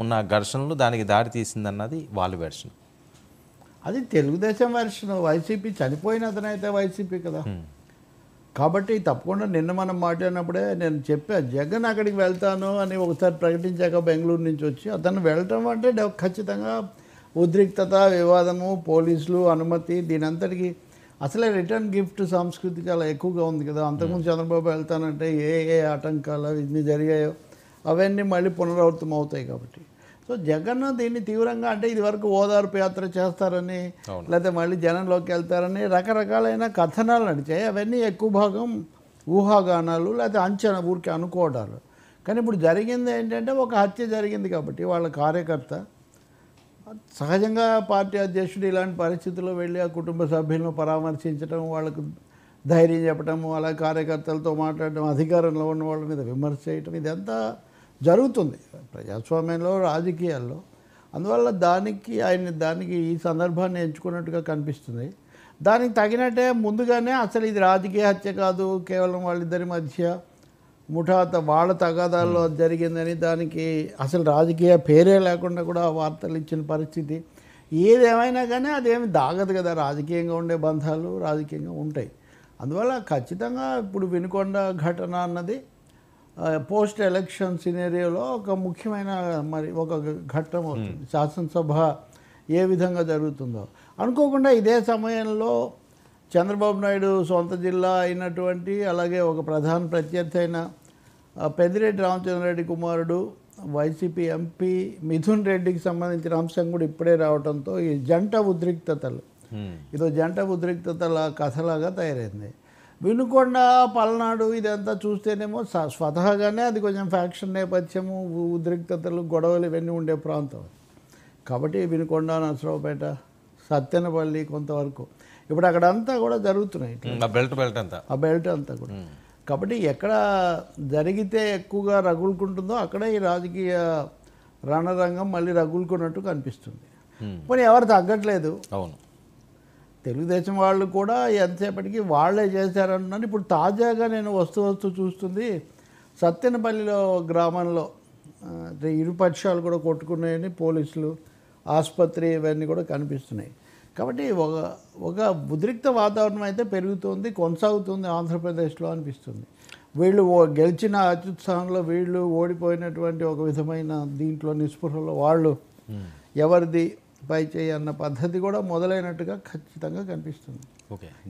ఉన్న ఘర్షణలు దానికి దారి తీసిందన్నది వాళ్ళ వెర్షన్. అది తెలుగుదేశం వెర్షన్. వైసీపీ చనిపోయిన అతనైతే వైసీపీ కదా. కాబట్టి తప్పకుండా నిన్న మనం మాట్లాడినప్పుడే నేను చెప్పా, జగన్ అక్కడికి వెళ్తాను అని ఒకసారి ప్రకటించాక బెంగళూరు నుంచి వచ్చి అతను వెళ్ళటం అంటే ఖచ్చితంగా ఉద్రిక్తత, వివాదము, పోలీసులు అనుమతి, దీని అంతటికి అసలే రిటర్న్ గిఫ్ట్ సంస్కృతి చాలా ఎక్కువగా ఉంది కదా. అంతకుముందు చంద్రబాబు వెళ్తానంటే ఏ ఆటంకాలు ఇన్ని జరిగాయో అవన్నీ మళ్ళీ పునరావృతం అవుతాయి. కాబట్టి సో జగన్ దీన్ని తీవ్రంగా, అంటే ఇది వరకు ఓదార్పు యాత్ర చేస్తారని లేకపోతే మళ్ళీ జనంలోకి వెళ్తారని రకరకాలైన కథనాలు నడిచాయి. అవన్నీ ఎక్కువ భాగం ఊహాగానాలు లేకపోతే అంచనా, ఊరికి అనుకోవడాలు. కానీ ఇప్పుడు జరిగింది ఏంటంటే ఒక హత్య జరిగింది కాబట్టి వాళ్ళ కార్యకర్త సహజంగా పార్టీ అధ్యక్షుడు ఇలాంటి పరిస్థితుల్లో వెళ్ళి ఆ కుటుంబ సభ్యులను పరామర్శించడం, వాళ్ళకు ధైర్యం చెప్పడము, అలా కార్యకర్తలతో మాట్లాడడం, అధికారంలో ఉన్న వాళ్ళ మీద విమర్శ చేయటం, ఇదంతా జరుగుతుంది ప్రజాస్వామ్యంలో, రాజకీయాల్లో. అందువల్ల దానికి ఈ సందర్భాన్ని ఎంచుకున్నట్టుగా కనిపిస్తుంది. దానికి తగినట్టే ముందుగానే అసలు ఇది రాజకీయ హత్య కాదు, కేవలం వాళ్ళిద్దరి మధ్య వాళ్ళ తగాదాల్లో జరిగిందని, దానికి అసలు రాజకీయ పేరే లేకుండా కూడా వార్తలు ఇచ్చిన పరిస్థితి. ఏదేమైనా కానీ అదేమి దాగదు కదా, రాజకీయంగా ఉండే బంధాలు రాజకీయంగా ఉంటాయి. అందువల్ల ఖచ్చితంగా ఇప్పుడు వినుకొండ ఘటన అన్నది పోస్ట్ ఎలక్షన్ సినేరియోలో ఒక ముఖ్యమైన ఒక ఘట్టం అవుతుంది. శాసనసభ ఏ విధంగా జరుగుతుందో అనుకోకుండా ఇదే సమయంలో చంద్రబాబు నాయుడు సొంత జిల్లా అయినటువంటి, అలాగే ఒక ప్రధాన ప్రత్యర్థి అయిన పెద్దిరెడ్డి రామచంద్రారెడ్డి కుమారుడు వైసీపీ ఎంపీ మిథున్ రెడ్డికి సంబంధించిన అంశం కూడా ఇప్పుడే రావడంతో ఈ జంట ఉద్రిక్తతలు, ఇదో జంట ఉద్రిక్తతల కథలాగా తయారైంది. వినుకొండ, పల్నాడు ఇదంతా చూస్తేనేమో స్వతహాగానే అది కొంచెం ఫ్యాక్షన్ నేపథ్యము, ఉద్రిక్తతలు, గొడవలు ఇవన్నీ ఉండే ప్రాంతం. కాబట్టి వినుకొండ, నరసరావుపేట, సత్తెనపల్లి కొంతవరకు ఇప్పుడు అక్కడంతా కూడా జరుగుతున్నాయి ఆ బెల్ట్ అంతా కూడా. కాబట్టి ఎక్కడ జరిగితే ఎక్కువగా రగులుకుంటుందో అక్కడే ఈ రాజకీయ రణరంగం మళ్ళీ రగులుకున్నట్టు కనిపిస్తుంది. పోనీ ఎవరు తగ్గట్లేదు. అవును, తెలుగుదేశం వాళ్ళు కూడా ఎంతసేపటికి వాళ్ళే చేశారంటున్నారు. ఇప్పుడు తాజాగా నేను వస్తూ చూస్తుంది సత్తెనపల్లిలో గ్రామంలో ఇరుపక్షాలు కూడా కొట్టుకున్నాయని పోలీసులు, ఆసుపత్రి ఇవన్నీ కూడా కనిపిస్తున్నాయి. కాబట్టి ఒక ఉద్రిక్త వాతావరణం అయితే పెరుగుతుంది, కొనసాగుతుంది ఆంధ్రప్రదేశ్లో అనిపిస్తుంది. వీళ్ళు గెలిచిన అత్యుత్సాహంలో వీళ్ళు ఓడిపోయినటువంటి ఒక విధమైన దీంట్లో నిస్పృహలో వాళ్ళు ఎవరిది పై చేయి అన్న పద్ధతి కూడా మొదలైనట్టుగా ఖచ్చితంగా కనిపిస్తుంది.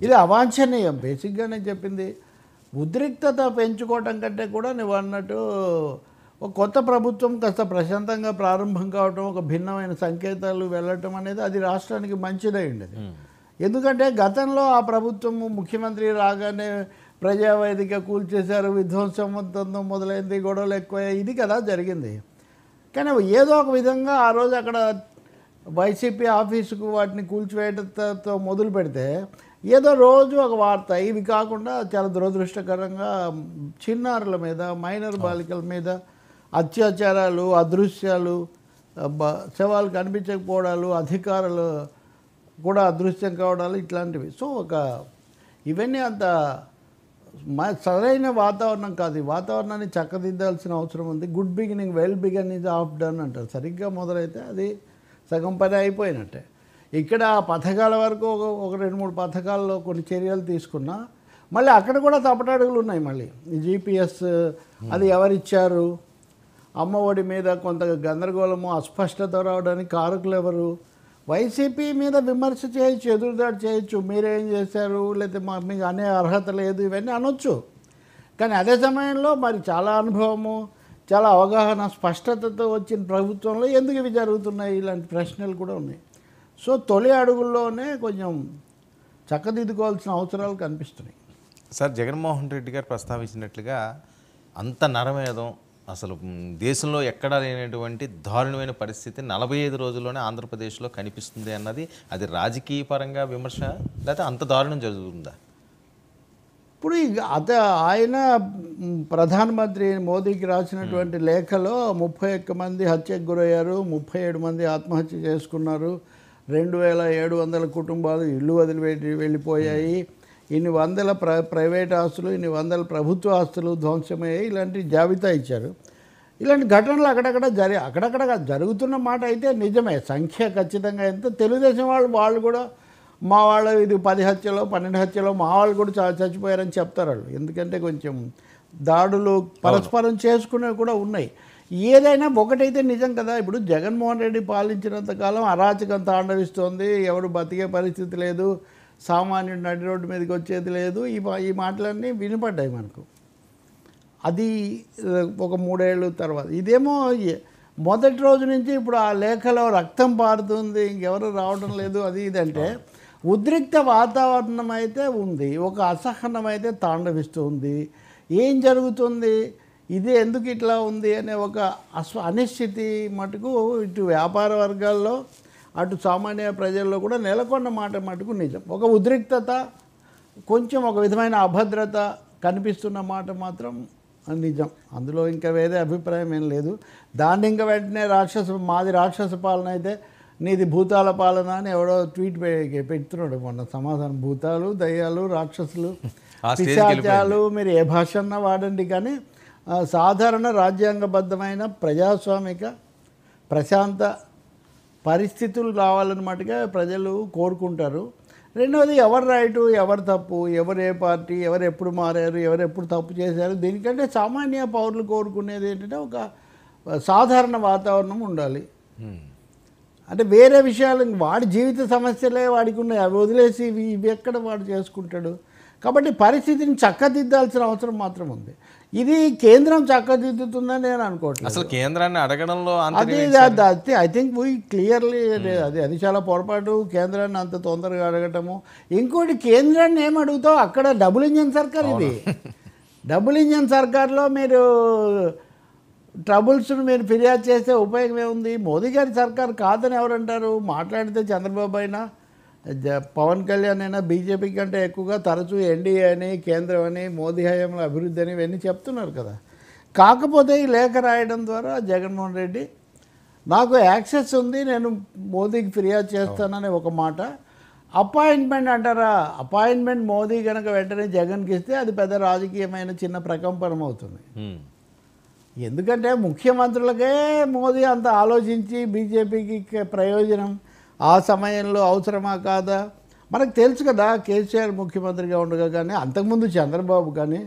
ఇది అవాంఛనీయం. బేసిక్గా నేను చెప్పింది ఉద్రిక్తత పెంచుకోవటం కంటే కూడా నువ్వు అన్నట్టు ఒక కొత్త ప్రభుత్వం కాస్త ప్రశాంతంగా ప్రారంభం కావటం, ఒక భిన్నమైన సంకేతాలు వెళ్ళటం అనేది అది రాష్ట్రానికి మంచిదై ఉండేది. ఎందుకంటే గతంలో ఆ ప్రభుత్వము ముఖ్యమంత్రి రాగానే ప్రజావేదిక కూల్చేశారు, విధ్వంసం మొదలైంది, గొడవలు ఎక్కువయ్యాయి, ఇది కదా జరిగింది. కానీ ఏదో ఒక విధంగా ఆ రోజు అక్కడ వైసీపీ ఆఫీసుకు వాటిని కూల్చివేయడంతో మొదలు పెడితే ఏదో రోజు ఒక వార్త. ఇవి కాకుండా చాలా దురదృష్టకరంగా చిన్నారుల మీద, మైనర్ బాలికల మీద అత్యాచారాలు, అదృశ్యాలు, శవాలు కనిపించకపోవడాలు, అధికారులు కూడా అదృశ్యం కావడాలు, ఇట్లాంటివి. సో ఇవన్నీ అంత సరైన వాతావరణం కాదు. ఈ వాతావరణాన్ని చక్కదిద్దాల్సిన అవసరం ఉంది. Good beginning, well began is half done అంటారు. సరిగ్గా మొదలైతే అది సగం పని అయిపోయినట్టే. ఇక్కడ పథకాల వరకు ఒక 2-3 పథకాల్లో కొన్ని చర్యలు తీసుకున్నా మళ్ళీ అక్కడ కూడా తప్పటడుగులు ఉన్నాయి. మళ్ళీ ఈ జీపీఎస్ అది ఎవరిచ్చారు, అమ్మ ఒడి మీద కొంత గందరగోళము, అస్పష్టత రావడానికి కారకులు ఎవరు, వైసీపీ మీద విమర్శ చేయొచ్చు, ఎదురుదాడి చేయొచ్చు, మీరేం చేశారు, లేకపోతే మీకు అనే అర్హత లేదు, ఇవన్నీ అనొచ్చు. కానీ అదే సమయంలో మరి చాలా అనుభవము, చాలా అవగాహన, స్పష్టతతో వచ్చిన ప్రభుత్వంలో ఎందుకు ఇవి జరుగుతున్నాయి, ఇలాంటి ప్రశ్నలు కూడా ఉన్నాయి. సో తొలి అడుగుల్లోనే కొంచెం చక్కదిద్దుకోవాల్సిన అవసరాలు కనిపిస్తున్నాయి. సార్, జగన్మోహన్ రెడ్డి గారు ప్రస్తావించినట్లుగా అంత నరమేధం, అసలు దేశంలో ఎక్కడా లేనటువంటి దారుణమైన పరిస్థితి 45 రోజుల్లోనే ఆంధ్రప్రదేశ్లో కనిపిస్తుంది అన్నది, అది రాజకీయ పరంగా విమర్శ లేకపోతే అంత దారుణం జరుగుతుందా? ఇప్పుడు ఆయన ప్రధానమంత్రి మోదీకి రాసినటువంటి లేఖలో 31 మంది హత్యకు గురయ్యారు, 37 మంది ఆత్మహత్య చేసుకున్నారు, 2700 కుటుంబాలు ఇల్లు వదిలి వెళ్ళిపోయాయి, ఇన్ని వందల ప్రైవేట్ ఆస్తులు, ఇన్ని వందల ప్రభుత్వ ఆస్తులు ధ్వంసమయ్యాయి, ఇలాంటి జాబితా ఇచ్చారు. ఇలాంటి ఘటనలు అక్కడక్కడ జరుగుతున్న మాట అయితే నిజమే. సంఖ్య ఖచ్చితంగా ఎంత తెలుగుదేశం వాళ్ళు కూడా మా వాళ్ళు ఇది 10 హత్యలో 12 హత్యలో మా వాళ్ళు కూడా చచ్చిపోయారని చెప్తారు వాళ్ళు. ఎందుకంటే కొంచెం దాడులు పరస్పరం చేసుకునేవి కూడా ఉన్నాయి. ఏదైనా ఒకటైతే నిజం కదా, ఇప్పుడు జగన్మోహన్ రెడ్డి పాలించినంతకాలం అరాచకం తాండవిస్తోంది, ఎవరు బతికే పరిస్థితి లేదు, సామాన్యుడు నడి రోడ్డు మీదకి వచ్చేది లేదు, ఈ మాటలన్నీ వినపడ్డాయి మనకు. అది ఒక 3 ఏళ్ళ తర్వాత. ఇదేమో మొదటి రోజు నుంచి ఇప్పుడు ఆ లేఖలో రక్తం పారుతుంది, ఇంకెవరు రావడం లేదు, అది ఇదంటే ఉద్రిక్త వాతావరణం అయితే ఉంది, ఒక అసహనం అయితే తాండవిస్తుంది. ఏం జరుగుతుంది, ఇది ఎందుకు ఇట్లా ఉంది అనే ఒక అనిశ్చితి మటుకు ఇటు వ్యాపార వర్గాల్లో అటు సామాన్య ప్రజల్లో కూడా నెలకొన్న మాట మటుకు నిజం. ఒక ఉద్రిక్తత, కొంచెం ఒక విధమైన అభద్రత కనిపిస్తున్న మాట మాత్రం నిజం. అందులో ఇంకా వేరే అభిప్రాయం ఏం లేదు. దాన్ని ఇంకా వెంటనే మాది రాక్షస పాలన అయితే నీది భూతాల పాలన అని ఎవడో ట్వీట్ పెడుతున్నాడు మొన్న. సమాధానం భూతాలు, దయ్యాలు, రాక్షసులు, పిశాచాలు, మీరు ఏ భాష అన్నా వాడండి, కానీ సాధారణ రాజ్యాంగబద్ధమైన ప్రజాస్వామిక ప్రశాంత పరిస్థితులు రావాలన్నమాటగా ప్రజలు కోరుకుంటారు. రెండవది ఎవరు రైటు ఎవరు తప్పు, ఎవరు ఏ పార్టీ, ఎవరు ఎప్పుడు మారారు, ఎవరు ఎప్పుడు తప్పు చేశారు, దీనికంటే సామాన్య పౌరులు కోరుకునేది ఏంటంటే ఒక సాధారణ వాతావరణం ఉండాలి. అంటే వేరే విషయాలు వాడి జీవిత సమస్యలే వాడికి ఉన్నాయి, అవి వదిలేసి ఇవి ఎక్కడ వాడు చేసుకుంటాడు. కాబట్టి పరిస్థితిని చక్కదిద్దాల్సిన అవసరం మాత్రం ఉంది. ఇది కేంద్రం చక్కదిద్దుతుందని నేను అనుకోవట్లేదు. అసలు కేంద్రాన్ని అడగడంలో అది ఐ థింక్ వీ క్లియర్లీ అది చాలా పొరపాటు, కేంద్రాన్ని అంత తొందరగా అడగటము. ఇంకోటి, కేంద్రాన్ని ఏం అడుగుతావు, అక్కడ డబుల్ ఇంజన్ సర్కార్ ఇది. డబుల్ ఇంజన్ సర్కార్లో మీరు ట్రబుల్స్ను మీరు ఫిర్యాదు చేస్తే ఉపయోగం ఏముంది? మోదీ గారి సర్కారు కాదని ఎవరంటారు? మాట్లాడితే చంద్రబాబు అయినా పవన్ కళ్యాణ్ అయినా బీజేపీ కంటే ఎక్కువగా తరచూ ఎన్డీఏ అని, కేంద్రం అని, మోదీ హయాంలో అభివృద్ధి అని ఇవన్నీ చెప్తున్నారు కదా. కాకపోతే ఈ లేఖ రాయడం ద్వారా జగన్మోహన్ రెడ్డి నాకు యాక్సెస్ ఉంది, నేను మోదీకి ఫిర్యాదు చేస్తానని ఒక మాట. అపాయింట్మెంట్ అంటారా, అపాయింట్మెంట్ మోదీ కనుక వెంటనే జగన్కి ఇస్తే అది పెద్ద రాజకీయమైన చిన్న ప్రకంపనం అవుతుంది. ఎందుకంటే ముఖ్యమంత్రులకే మోదీ అంత ఆలోచించి బీజేపీకి ప్రయోజనం ఆ సమయంలో అవసరమా కాదా మనకు తెలుసు కదా. కేసీఆర్ ముఖ్యమంత్రిగా ఉండగా కానీ, అంతకుముందు చంద్రబాబు కానీ,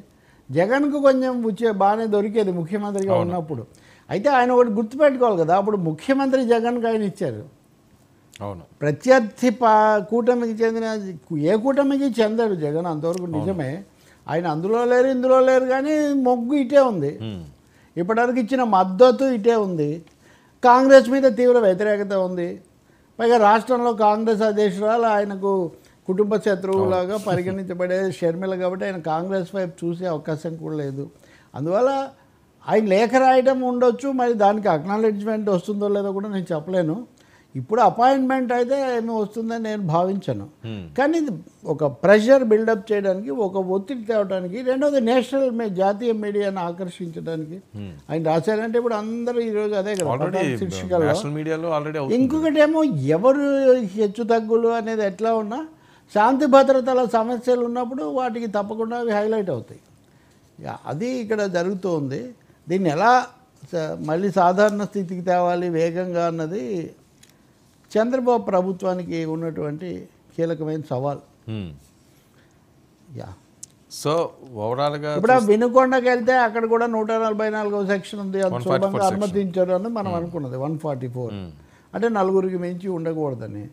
జగన్కు కొంచెం బాగానే దొరికేది ముఖ్యమంత్రిగా ఉన్నప్పుడు. అయితే ఆయన ఒకటి గుర్తుపెట్టుకోవాలి కదా, అప్పుడు ముఖ్యమంత్రి జగన్కి ఆయన ఇచ్చారు. అవును, ప్రత్యర్థి కూటమికి చెందిన ఏ కూటమికి చెందాడు జగన్, అంతవరకు నిజమే. ఆయన అందులో లేరు ఇందులో లేరు, కానీ మొగ్గు ఇటే ఉంది. ఇప్పటివరకు ఇచ్చిన మద్దతు ఇటే ఉంది. కాంగ్రెస్ మీద తీవ్ర వ్యతిరేకత ఉంది. పైగా రాష్ట్రంలో కాంగ్రెస్ అధ్యక్షురాలు ఆయనకు కుటుంబ శత్రువులాగా పరిగణించబడే షర్మిల, కాబట్టి ఆయన కాంగ్రెస్ వైపు చూసే అవకాశం కూడా లేదు. అందువల్ల ఆయన లేఖ రాయడం ఉండొచ్చు, మరి దానికి అక్నాలెడ్జ్మెంట్ వస్తుందో లేదో కూడా నేను చెప్పలేను. ఇప్పుడు అపాయింట్మెంట్ అయితే ఏమి వస్తుందని నేను భావించను. కానీ ఒక ప్రెషర్ బిల్డప్ చేయడానికి, ఒక ఒత్తిడి తేవడానికి, రెండవది జాతీయ మీడియాను ఆకర్షించడానికి ఆయన రాశారంటే ఇప్పుడు అందరూ ఈరోజు అదే కదా శీర్షికల్లో. ఇంకొకటి ఏమో ఎవరు హెచ్చు తగ్గులు అనేది ఎట్లా ఉన్నా శాంతి భద్రతల సమస్యలు ఉన్నప్పుడు వాటికి తప్పకుండా అవి హైలైట్ అవుతాయి. అది ఇక్కడ జరుగుతుంది. దీన్ని ఎలా మళ్ళీ సాధారణ స్థితికి తేవాలి వేగంగా అన్నది చంద్రబాబు ప్రభుత్వానికి ఉన్నటువంటి కీలకమైన సవాల్. సో ఓవరాల్గా ఇప్పుడు వినుకొండకి వెళ్తే అక్కడ కూడా 144వ సెక్షన్ ఉంది, అది సులభంగా అనుమతించారు అని మనం అనుకున్నది. 144 అంటే నలుగురికి మించి ఉండకూడదని.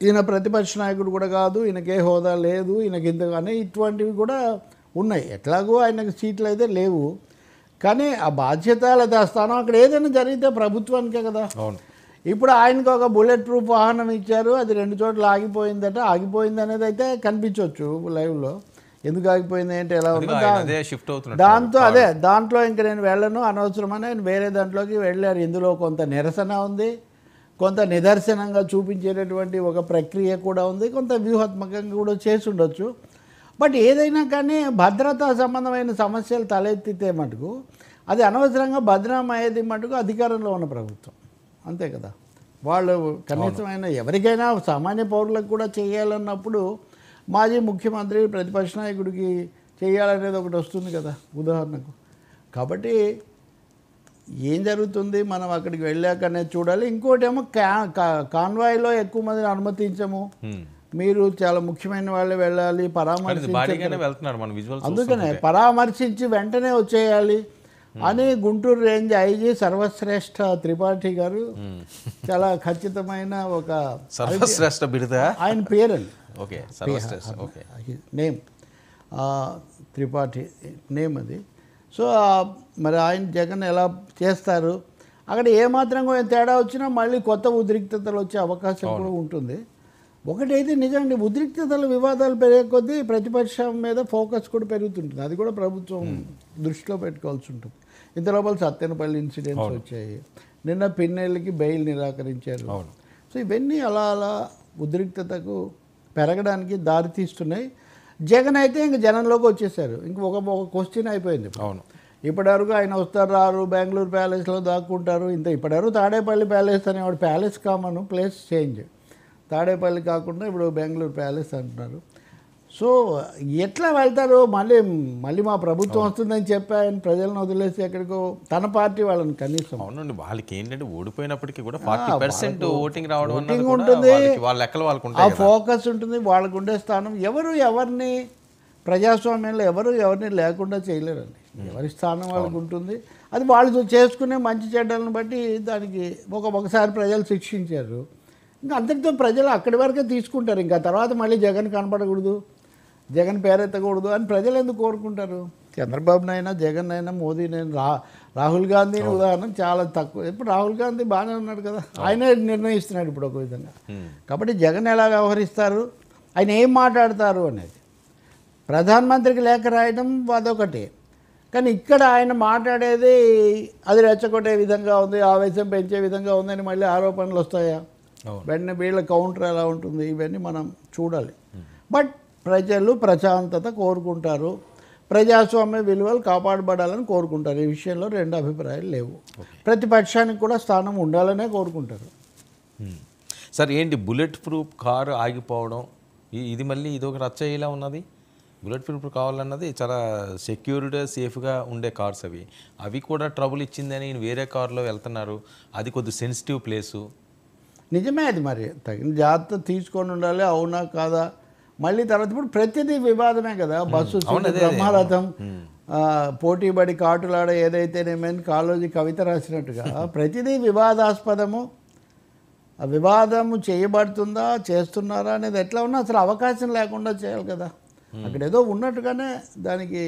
ఈయన ప్రతిపక్ష నాయకుడు కూడా కాదు, ఈయనకే హోదా లేదు, ఈయనకి ఇంతగానే ఇటువంటివి కూడా ఉన్నాయి. ఎట్లాగో ఆయనకు సీట్లు అయితే లేవు, కానీ ఆ బాధ్యత లేదా స్థానం అక్కడ ఏదైనా జరిగితే ప్రభుత్వానికే కదా. ఇప్పుడు ఆయనకు ఒక బుల్లెట్ ప్రూఫ్ వాహనం ఇచ్చారు, అది 2 చోట్ల ఆగిపోయిందట. ఆగిపోయింది అనేది అయితే కనిపించవచ్చు లైవ్లో. ఎందుకు ఆగిపోయింది అంటే ఎలా ఉందో దాంట్లో ఇంక నేను వెళ్ళను అనవసరమని ఆయన వేరే దాంట్లోకి వెళ్ళారు. ఇందులో కొంత నిరసన ఉంది, కొంత నిదర్శనంగా చూపించేటటువంటి ఒక ప్రక్రియ కూడా ఉంది, కొంత వ్యూహాత్మకంగా కూడా చేసి ఉండొచ్చు. బట్ ఏదైనా కానీ భద్రతా సంబంధమైన సమస్యలు తలెత్తితే మటుకు అది అనవసరంగా బదనాం అయ్యేది మటుకు అధికారంలో ఉన్న ప్రభుత్వం, అంతే కదా. వాళ్ళు కనీసం అయినా ఎవరికైనా సామాన్య పౌరులకు కూడా చేయాలన్నప్పుడు మాజీ ముఖ్యమంత్రి ప్రతిపక్ష నాయకుడికి చేయాలనేది ఒకటి వస్తుంది కదా ఉదాహరణకు. కాబట్టి ఏం జరుగుతుంది మనం అక్కడికి వెళ్ళాకనే చూడాలి. ఇంకోటి ఏమో కాన్వాయ్లో ఎక్కువ మందిని అనుమతించము, మీరు చాలా ముఖ్యమైన వాళ్ళే వెళ్ళాలి, అందుకనే పరామర్శించి వెంటనే వచ్చేయాలి అని గుంటూరు రేంజ్ ఐజీ సర్వశ్రేష్ఠ త్రిపాఠి గారు చాలా ఖచ్చితమైన ఒక సర్వశ్రేష్ఠ బిరుద ఆయన పేరండి, నేమ్ త్రిపాఠి నేమ్ అది. సో మరి ఆయన జగన్ ఎలా చేస్తారు, అక్కడ ఏమాత్రం కొంచెం తేడా వచ్చినా మళ్ళీ కొత్త ఉద్రిక్తతలు వచ్చే అవకాశం కూడా ఉంటుంది. ఒకటైతే నిజంగా ఉద్రిక్తతలు వివాదాలు పెరిగే కొద్దీ ప్రతిపక్షం మీద ఫోకస్ కూడా పెరుగుతుంటుంది, అది కూడా ప్రభుత్వం దృష్టిలో పెట్టుకోవాల్సి ఉంటుంది. ఇంత లోపల సత్తెనపల్లి ఇన్సిడెంట్స్ వచ్చాయి, నిన్న పిన్నెళ్ళకి బెయిల్ నిరాకరించారు. సో ఇవన్నీ అలా అలా ఉద్రిక్తతకు పెరగడానికి దారితీస్తున్నాయి. జగన్ అయితే ఇంక జనంలోకి వచ్చేసారు, ఇంక ఒక క్వశ్చన్ అయిపోయింది. ఇప్పటివరకు ఆయన వస్తారు రారు, బెంగళూరు ప్యాలెస్లో దాక్కుంటారు. ఇప్పటివరకు తాడేపల్లి ప్యాలెస్ అనేవాడు, palace common place change, Tadepalli కాకుండా ఇప్పుడు బెంగళూరు ప్యాలెస్ అంటున్నారు. సో ఎట్లా వెళ్తారు, మళ్ళీ మా ప్రభుత్వం వస్తుందని చెప్పి ఆయన ప్రజలను వదిలేసి ఎక్కడికో తన పార్టీ వాళ్ళని కనీసం. అవునండి, వాళ్ళకి ఏంటంటే ఓడిపోయినప్పటికీ కూడా 40% ఓటింగ్ రావడం ఉంటుంది, ఆ ఫోకస్ ఉంటుంది, వాళ్ళకు ఉండే స్థానం. ఎవరిని ప్రజాస్వామ్యంలో ఎవరిని లేకుండా చేయలేరండి, ఎవరి స్థానం వాళ్ళకు ఉంటుంది. అది వాళ్ళు చేసుకునే మంచి చెడ్డలను బట్టి దానికి ఒకసారి ప్రజలు శిక్షించారు, ఇంకా అంతటితో ప్రజలు అక్కడి వరకే తీసుకుంటారు. ఇంకా తర్వాత మళ్ళీ జగన్ కనపడకూడదు, జగన్ పేరెత్తకూడదు అని ప్రజలు ఎందుకు కోరుకుంటారు? చంద్రబాబునైనా జగన్నైనా మోదీనైనా రాహుల్ గాంధీని ఉదాహరణ చాలా తక్కువ. ఇప్పుడు రాహుల్ గాంధీ బాగానే ఉన్నాడు కదా, ఆయనే నిర్ణయిస్తున్నాడు ఇప్పుడు ఒక విధంగా. కాబట్టి జగన్ ఎలా వ్యవహరిస్తారు, ఆయన ఏం మాట్లాడతారు అనేది, ప్రధానమంత్రికి లేఖ రాయడం అదొకటి, కానీ ఇక్కడ ఆయన మాట్లాడేది అది రెచ్చగొట్టే విధంగా ఉంది, ఆవేశం పెంచే విధంగా ఉందని మళ్ళీ ఆరోపణలు వస్తాయా, వెంటనే వీళ్ళ కౌంటర్ ఎలా ఉంటుంది, ఇవన్నీ మనం చూడాలి. బట్ ప్రజలు ప్రశాంతత కోరుకుంటారు, ప్రజాస్వామ్య విలువలు కాపాడబడాలని కోరుకుంటారు. ఈ విషయంలో రెండు అభిప్రాయాలు లేవు. ప్రతిపక్షానికి కూడా స్థానం ఉండాలనే కోరుకుంటారు. సార్ ఏంటి బుల్లెట్ ప్రూఫ్ కారు ఆగిపోవడం, ఇది మళ్ళీ ఇదొక రచ్చ ఇలా ఉన్నది. బుల్లెట్ ప్రూఫ్ కావాలన్నది చాలా సెక్యూర్డ్ సేఫ్గా ఉండే కార్స్, అవి కూడా ట్రబుల్ ఇచ్చిందని వేరే కారులో వెళ్తున్నారు, అది కొద్ది సెన్సిటివ్ ప్లేసు. నిజమే, అది మరి తగిన జాగ్రత్త తీసుకొని ఉండాలి, అవునా కాదా. మళ్ళీ తర్వాత ఇప్పుడు ప్రతిదీ వివాదమే కదా, బస్సు బ్రహ్మరథం పోటీబడి కాటులాడ ఏదైతేనేమని కాళోజీ కవిత రాసినట్టుగా ప్రతిదీ వివాదాస్పదము. ఆ వివాదము చేయబడుతుందా చేస్తున్నారా అనేది ఎట్లా ఉన్నా అసలు అవకాశం లేకుండా చేయాలి కదా. అక్కడ ఏదో ఉన్నట్టుగానే దానికి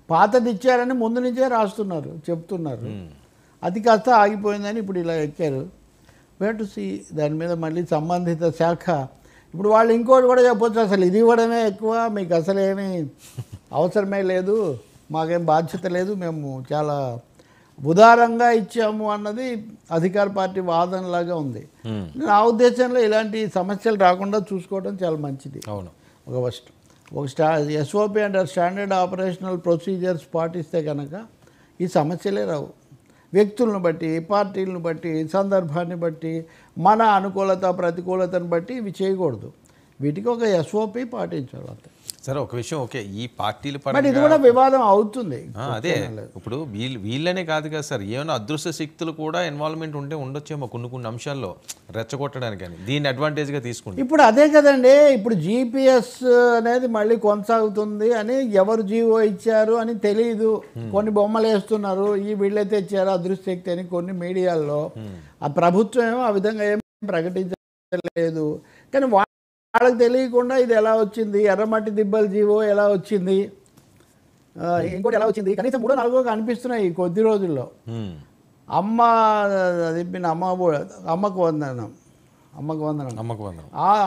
పాతది ఇచ్చారని ముందు నుంచే రాస్తున్నారు, చెప్తున్నారు. అది కాస్త ఆగిపోయిందని ఇప్పుడు ఇలా ఎక్కారు. వేటు సి దాని మీద మళ్ళీ సంబంధిత శాఖ ఇప్పుడు వాళ్ళు ఇంకోటి కూడా చెప్పొచ్చు, అసలు ఇది ఇవ్వడమే ఎక్కువ, మీకు అసలు ఏమీ అవసరమే లేదు, మాకేం బాధ్యత లేదు, మేము చాలా ఉదారంగా ఇచ్చాము అన్నది అధికార పార్టీ వాదనలాగా ఉంది. నా ఉద్దేశంలో ఇలాంటి సమస్యలు రాకుండా చూసుకోవడం చాలా మంచిది. అవును, ఒక ఎస్ఓపి అంటే స్టాండర్డ్ ఆపరేషనల్ ప్రొసీజర్స్ పాటిస్తే కనుక ఈ సమస్యలే రావు. వ్యక్తులను బట్టి, పార్టీలను బట్టి, సందర్భాన్ని బట్టి, మన అనుకూలత ప్రతికూలతను బట్టి ఇవి చేయకూడదు. వీటికి ఒక ఎస్ఓపి పాటించాలి అంతే. సరే, ఒక విషయం ఓకే, ఈ పార్టీల పరంగా ఇది కూడా వివాదం అవుతుంది. అదే ఇప్పుడు వీళ్ళనే కాదు కదా సార్, ఏమైనా అదృశ్య శక్తులు కూడా ఇన్వాల్వ్మెంట్ ఉండొచ్చేమో కొన్ని అంశాల్లో రెచ్చగొట్టడానికి, కానీ దీన్ని అడ్వాంటేజ్గా తీసుకుంటాం. ఇప్పుడు అదే కదండి, ఇప్పుడు జీపీఎస్ అనేది మళ్ళీ కొనసాగుతుంది అని ఎవరు జీవో ఇచ్చారు అని తెలియదు, కొన్ని బొమ్మలు వేస్తున్నారు, వీళ్ళైతే ఇచ్చారు అదృశ్య శక్తి అని కొన్ని మీడియాల్లో. ఆ ప్రభుత్వం ఏమో ఆ విధంగా ఏం ప్రకటించలేదు, కానీ వాళ్ళకి తెలియకుండా ఇది ఎలా వచ్చింది, ఎర్రమట్టి దిబ్బల జీవో ఎలా వచ్చింది, ఇంకోటి ఎలా వచ్చింది, కనీసం 3-4 కనిపిస్తున్నాయి కొద్ది రోజుల్లో. అమ్మకు వందనం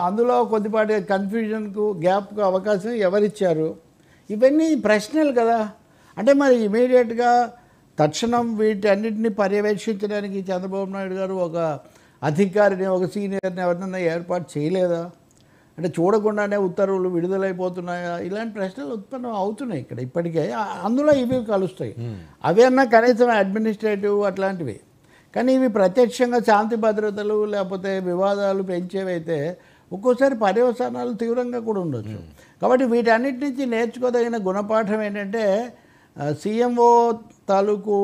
అందులో కొద్దిపాటి కన్ఫ్యూజన్కు గ్యాప్కు అవకాశం ఎవరిచ్చారు, ఇవన్నీ ప్రశ్నలు కదా. అంటే మరి ఇమీడియట్గా తక్షణం వీటన్నిటిని పర్యవేక్షించడానికి చంద్రబాబు నాయుడు గారు ఒక అధికారిని, ఒక సీనియర్ని ఎవరినైనా ఏర్పాటు చేయలేదా? అంటే చూడకుండానే ఉత్తర్వులు విడుదలైపోతున్నాయా? ఇలాంటి ప్రశ్నలు ఉత్పన్నం అవుతున్నాయి ఇక్కడ ఇప్పటికే. అందులో ఇవి కలుస్తాయి, అవి అన్నా కనీసం అడ్మినిస్ట్రేటివ్ అట్లాంటివి. కానీ ఇవి ప్రత్యక్షంగా శాంతి భద్రతలు లేకపోతే వివాదాలు పెంచేవైతే ఒక్కోసారి పర్యవసానాలు తీవ్రంగా కూడా ఉండొచ్చు. కాబట్టి వీటన్నిటి నుంచి నేర్చుకోదగిన గుణపాఠం ఏంటంటే, సీఎంఓ తాలూకు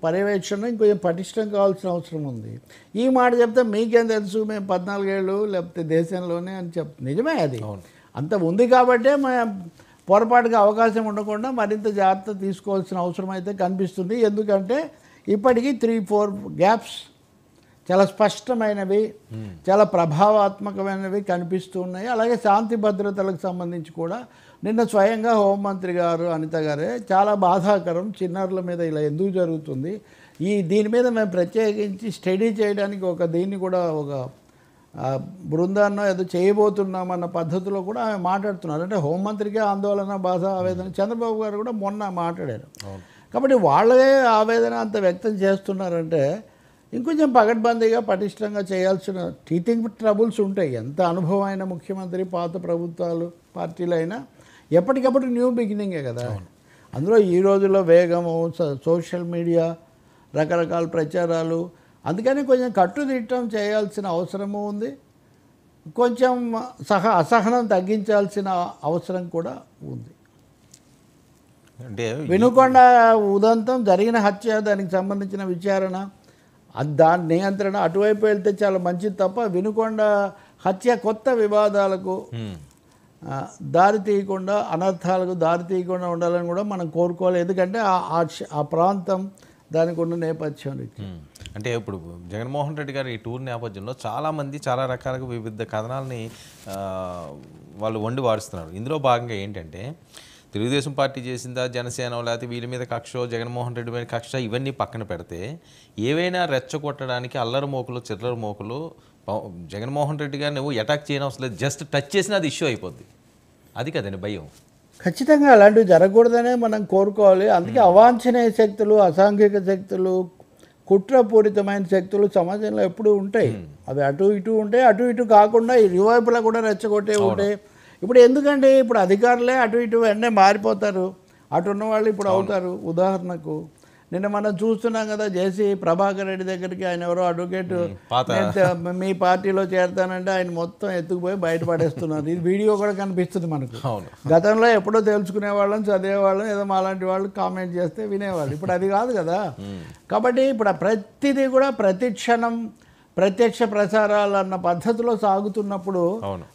పర్యవేక్షణ ఇంకొంచెం పటిష్టం కావాల్సిన అవసరం ఉంది. ఈ మాట చెప్తే మీకేం తెలుసు, మేము 14 ఏళ్ళు లేకపోతే దేశంలోనే అని నిజమే అది. అంత ఉంది కాబట్టే మేము పొరపాటుగా అవకాశం ఉండకుండా మరింత జాగ్రత్త తీసుకోవాల్సిన అవసరం అయితే కనిపిస్తుంది. ఎందుకంటే ఇప్పటికీ 3-4 గ్యాప్స్ చాలా స్పష్టమైనవి, చాలా ప్రభావాత్మకమైనవి కనిపిస్తూ ఉన్నాయి. అలాగే శాంతి భద్రతలకు సంబంధించి కూడా నిన్న స్వయంగా హోంమంత్రి గారు అనిత గారే చాలా బాధాకరం, చిన్నారుల మీద ఇలా ఎందుకు జరుగుతుంది, దీని మీద మేము ప్రత్యేకించి స్టడీ చేయడానికి దీన్ని కూడా ఒక బృందాన్ని ఏదో చేయబోతున్నామన్న పద్ధతిలో కూడా ఆమె మాట్లాడుతున్నారు. అంటే హోంమంత్రికే ఆందోళన, బాధ, ఆవేదన. చంద్రబాబు గారు కూడా మొన్న మాట్లాడారు. కాబట్టి వాళ్ళే ఆవేదన అంత వ్యక్తం చేస్తున్నారంటే ఇంకొంచెం పగడ్బందీగా పటిష్టంగా చేయాల్సిన టీచింగ్ ట్రబుల్స్ ఉంటాయి. ఎంత అనుభవం అయిన ముఖ్యమంత్రి, పాత ప్రభుత్వాలు, పార్టీలు అయినా ఎప్పటికప్పుడు న్యూ బిగినింగే కదా. అందులో ఈ రోజుల్లో వేగము, సోషల్ మీడియా, రకరకాల ప్రచారాలు, అందుకని కొంచెం కట్టుదిట్టం చేయాల్సిన అవసరము ఉంది. కొంచెం అసహనం తగ్గించాల్సిన అవసరం కూడా ఉంది. అంటే వినుకొండ ఉదంతం జరిగిన హత్య, దానికి సంబంధించిన విచారణ, దాని నియంత్రణ అటువైపు వెళ్తే చాలా మంచిది తప్ప వినుకొండ హత్య కొత్త వివాదాలకు దారి తీయకుండా, అనర్థాలకు దారి తీయకుండా ఉండాలని కూడా మనం కోరుకోవాలి. ఎందుకంటే ఆ ప్రాంతం దానికి ఉన్న నేపథ్యం. అంటే ఇప్పుడు జగన్మోహన్ రెడ్డి గారు ఈ టూర్ నేపథ్యంలో చాలామంది చాలా రకాలుగా వివిధ కథనాలని వాళ్ళు వండి వాడుస్తున్నారు. ఇందులో భాగంగా ఏంటంటే తెలుగుదేశం పార్టీ చేసిందా, జనసేన లేకపోతే వీళ్ళ మీద కక్ష, జగన్మోహన్ రెడ్డి మీద కక్ష, ఇవన్నీ పక్కన పెడితే ఏవైనా రెచ్చగొట్టడానికి అల్లరి మోకులు, చిల్లర మోకులు జగన్మోహన్ రెడ్డి గారు నువ్వు అటాక్ చేయడం అవసరం లేదు, జస్ట్ టచ్ చేసినా అది ఇష్యూ అయిపోద్ది. అది కదండి భయం. ఖచ్చితంగా అలాంటివి జరగకూడదనే మనం కోరుకోవాలి. అందుకే అవాంఛనీయ శక్తులు, అసాంఘిక శక్తులు, కుట్రపూరితమైన శక్తులు సమాజంలో ఎప్పుడూ ఉంటాయి. అవి అటు ఇటు ఉంటాయి. అటు ఇటు కాకుండా ఇరువైపులా కూడా రెచ్చగొట్టే ఉంటాయి. ఇప్పుడు ఎందుకంటే ఇప్పుడు అధికారులే అటు ఇటు వెంటనే మారిపోతారు, అటు ఉన్న వాళ్ళు ఇప్పుడు అవుతారు. ఉదాహరణకు నిన్న మనం చూస్తున్నాం కదా, జేసీ ప్రభాకర్ రెడ్డి దగ్గరికి ఆయన ఎవరో అడ్వకేట్ మీ పార్టీలో చేరతానంటే ఆయన మొత్తం ఎత్తుకుపోయి బయటపడేస్తున్నారు. ఇది వీడియో కూడా కనిపిస్తుంది మనకు. గతంలో ఎప్పుడో తెలుసుకునేవాళ్ళం, చదివేవాళ్ళం, ఏదో మాలాంటి వాళ్ళు కామెంట్ చేస్తే వినేవాళ్ళు. ఇప్పుడు అది కాదు కదా. కాబట్టి ఇప్పుడు ప్రతిదీ కూడా ప్రతి క్షణం ప్రత్యక్ష ప్రసారాలు అన్న పద్ధతిలో సాగుతున్నప్పుడు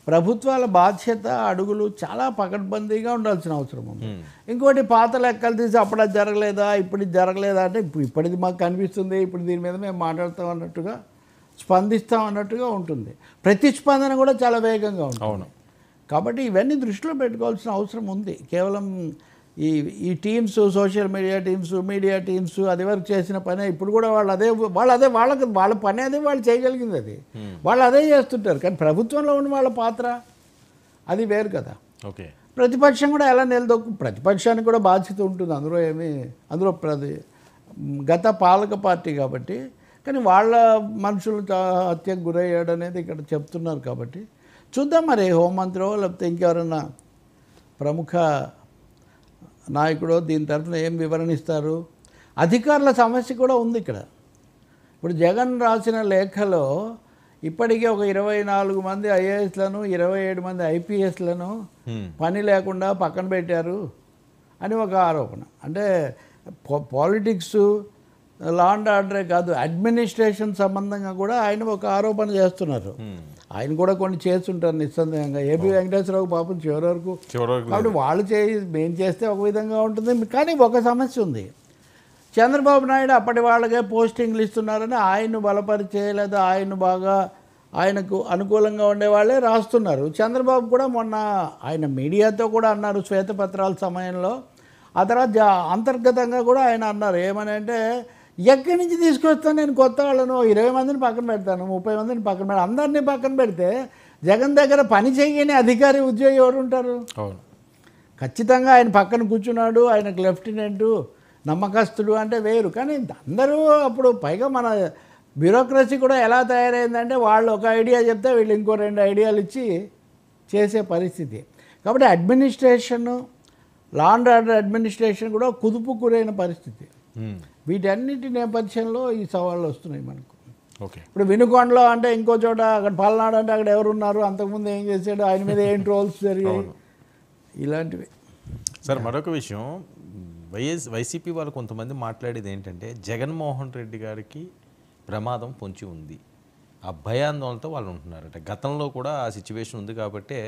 ప్రభుత్వాల బాధ్యత, అడుగులు చాలా పకడ్బందీగా ఉండాల్సిన అవసరం ఉంది. ఇంకోటి పాత లెక్కలు తీసి అప్పుడు అది జరగలేదా, ఇప్పుడు ఇది జరగలేదా అంటే ఇప్పటిది మాకు కనిపిస్తుంది, ఇప్పుడు దీని మీద మేము మాట్లాడతాం అన్నట్టుగా, స్పందిస్తాం అన్నట్టుగా ఉంటుంది. ప్రతిస్పందన కూడా చాలా వేగంగా ఉంటుంది. కాబట్టి ఇవన్నీ దృష్టిలో పెట్టుకోవాల్సిన అవసరం ఉంది. కేవలం ఈ teams, social media teams, media teams అది వరకు చేసిన పనే ఇప్పుడు కూడా వాళ్ళ పని అదే, వాళ్ళు చేయగలిగింది అది, వాళ్ళు అదే చేస్తుంటారు. కానీ ప్రభుత్వంలో ఉన్న వాళ్ళ పాత్ర అది వేరు కదా. ఓకే, ప్రతిపక్షం కూడా ఎలా ప్రతిపక్షానికి కూడా బాధ్యత ఉంటుంది. అందులో గత పాలక పార్టీ కాబట్టి. కానీ వాళ్ళ మనుషులు హత్యకు గురయ్యాడు అనేది ఇక్కడ చెప్తున్నారు. కాబట్టి చూద్దాం మరి హోంమంత్రో లేకపోతే ఇంకెవరన్నా ప్రముఖ నాయకుడు దీని తరఫున ఏం వివరణ ఇస్తారు. అధికారుల సమస్య కూడా ఉంది ఇక్కడ. ఇప్పుడు జగన్ రాసిన లేఖలో ఇప్పటికే ఒక 24 మంది ఐఏఎస్లను, 27 మంది ఐపీఎస్లను పని లేకుండా పక్కన పెట్టారు అని ఒక ఆరోపణ. అంటే పాలిటిక్స్, లా అండ్ ఆర్డరే కాదు, అడ్మినిస్ట్రేషన్ సంబంధంగా కూడా ఆయన ఒక ఆరోపణ చేస్తున్నారు. ఆయన కూడా కొన్ని చేస్తుంటారు నిస్సందేహంగా. ఏపీ వెంకటేశ్వరరావు పాపం చివరి వరకు. కాబట్టి వాళ్ళు మేము చేస్తే ఒక విధంగా ఉంటుంది. కానీ ఒక సమస్య ఉంది. చంద్రబాబు నాయుడు అప్పటి వాళ్ళకే పోస్టింగ్లు ఇస్తున్నారని ఆయన్ను బలపరిచే లేదా ఆయనకు అనుకూలంగా ఉండేవాళ్ళే రాస్తున్నారు. చంద్రబాబు కూడా మొన్న ఆయన మీడియాతో కూడా అన్నారు శ్వేతపత్రాల సమయంలో. ఆ తర్వాత అంతర్గతంగా కూడా ఆయన అన్నారు ఏమని అంటే, ఎక్కడి నుంచి తీసుకొస్తాను నేను కొత్త వాళ్ళను, 20 మందిని పక్కన పెడతాను, 30 మందిని పక్కన పెడతాను, అందరినీ పక్కన పెడితే జగన్ దగ్గర పని చేయని అధికారి, ఉద్యోగి ఎవరు ఉంటారు? ఖచ్చితంగా ఆయన పక్కన కూర్చున్నాడు, ఆయనకు లెఫ్టినెంటు, నమ్మకస్తుడు అంటే వేరు. కానీ అందరూ అప్పుడు పైగా మన బ్యూరోక్రసీ కూడా ఎలా తయారైందంటే వాళ్ళు ఒక ఐడియా చెప్తే వీళ్ళు ఇంకో 2 ఐడియాలు ఇచ్చి చేసే పరిస్థితి. కాబట్టి administration, law and order administration కూడా కుదుపు గురైన పరిస్థితి. వీటన్నిటి నేపథ్యంలో ఈ సవాళ్ళు వస్తున్నాయి మనకు. ఇప్పుడు వినుకొండలో అంటే ఇంకో చోట, అక్కడ పల్నాడు అంటే అక్కడ ఎవరున్నారు, అంతకుముందు ఏం చేశాడు, ఆయన మీద ఏం ట్రోల్స్ జరిగాయి, ఇలాంటివి. సార్ మరొక విషయం, వైసీపీ వాళ్ళు కొంతమంది మాట్లాడేది ఏంటంటే జగన్మోహన్ రెడ్డి గారికి ప్రమాదం పొంచి ఉంది, ఆ భయాందోళనతో వాళ్ళు ఉంటున్నారట. గతంలో కూడా ఆ సిచ్యువేషన్ ఉంది కాబట్టి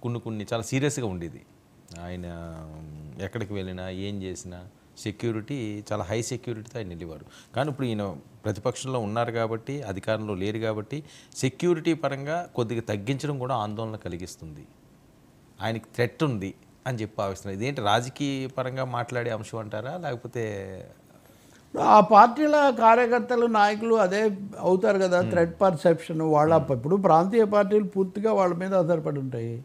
కొన్ని చాలా సీరియస్గా ఉండేది. ఆయన ఎక్కడికి వెళ్ళినా ఏం చేసినా సెక్యూరిటీ చాలా హై సెక్యూరిటీతో ఆయన వెళ్ళేవారు. కానీ ఇప్పుడు ఈయన ప్రతిపక్షంలో ఉన్నారు కాబట్టి, అధికారంలో లేరు కాబట్టి సెక్యూరిటీ పరంగా కొద్దిగా తగ్గించడం కూడా ఆందోళన కలిగిస్తుంది. ఆయనకి థ్రెట్ ఉంది అని చెప్పి భావిస్తున్నారు. ఇదేంటి రాజకీయ పరంగా మాట్లాడే అంశం అంటారా, లేకపోతే ఆ పార్టీల కార్యకర్తలు నాయకులు అదే అవుతారు కదా, థ్రెట్ పర్సెప్షన్ వాళ్ళ. ఇప్పుడు ప్రాంతీయ పార్టీలు పూర్తిగా వాళ్ళ మీద ఆధారపడి ఉంటాయి.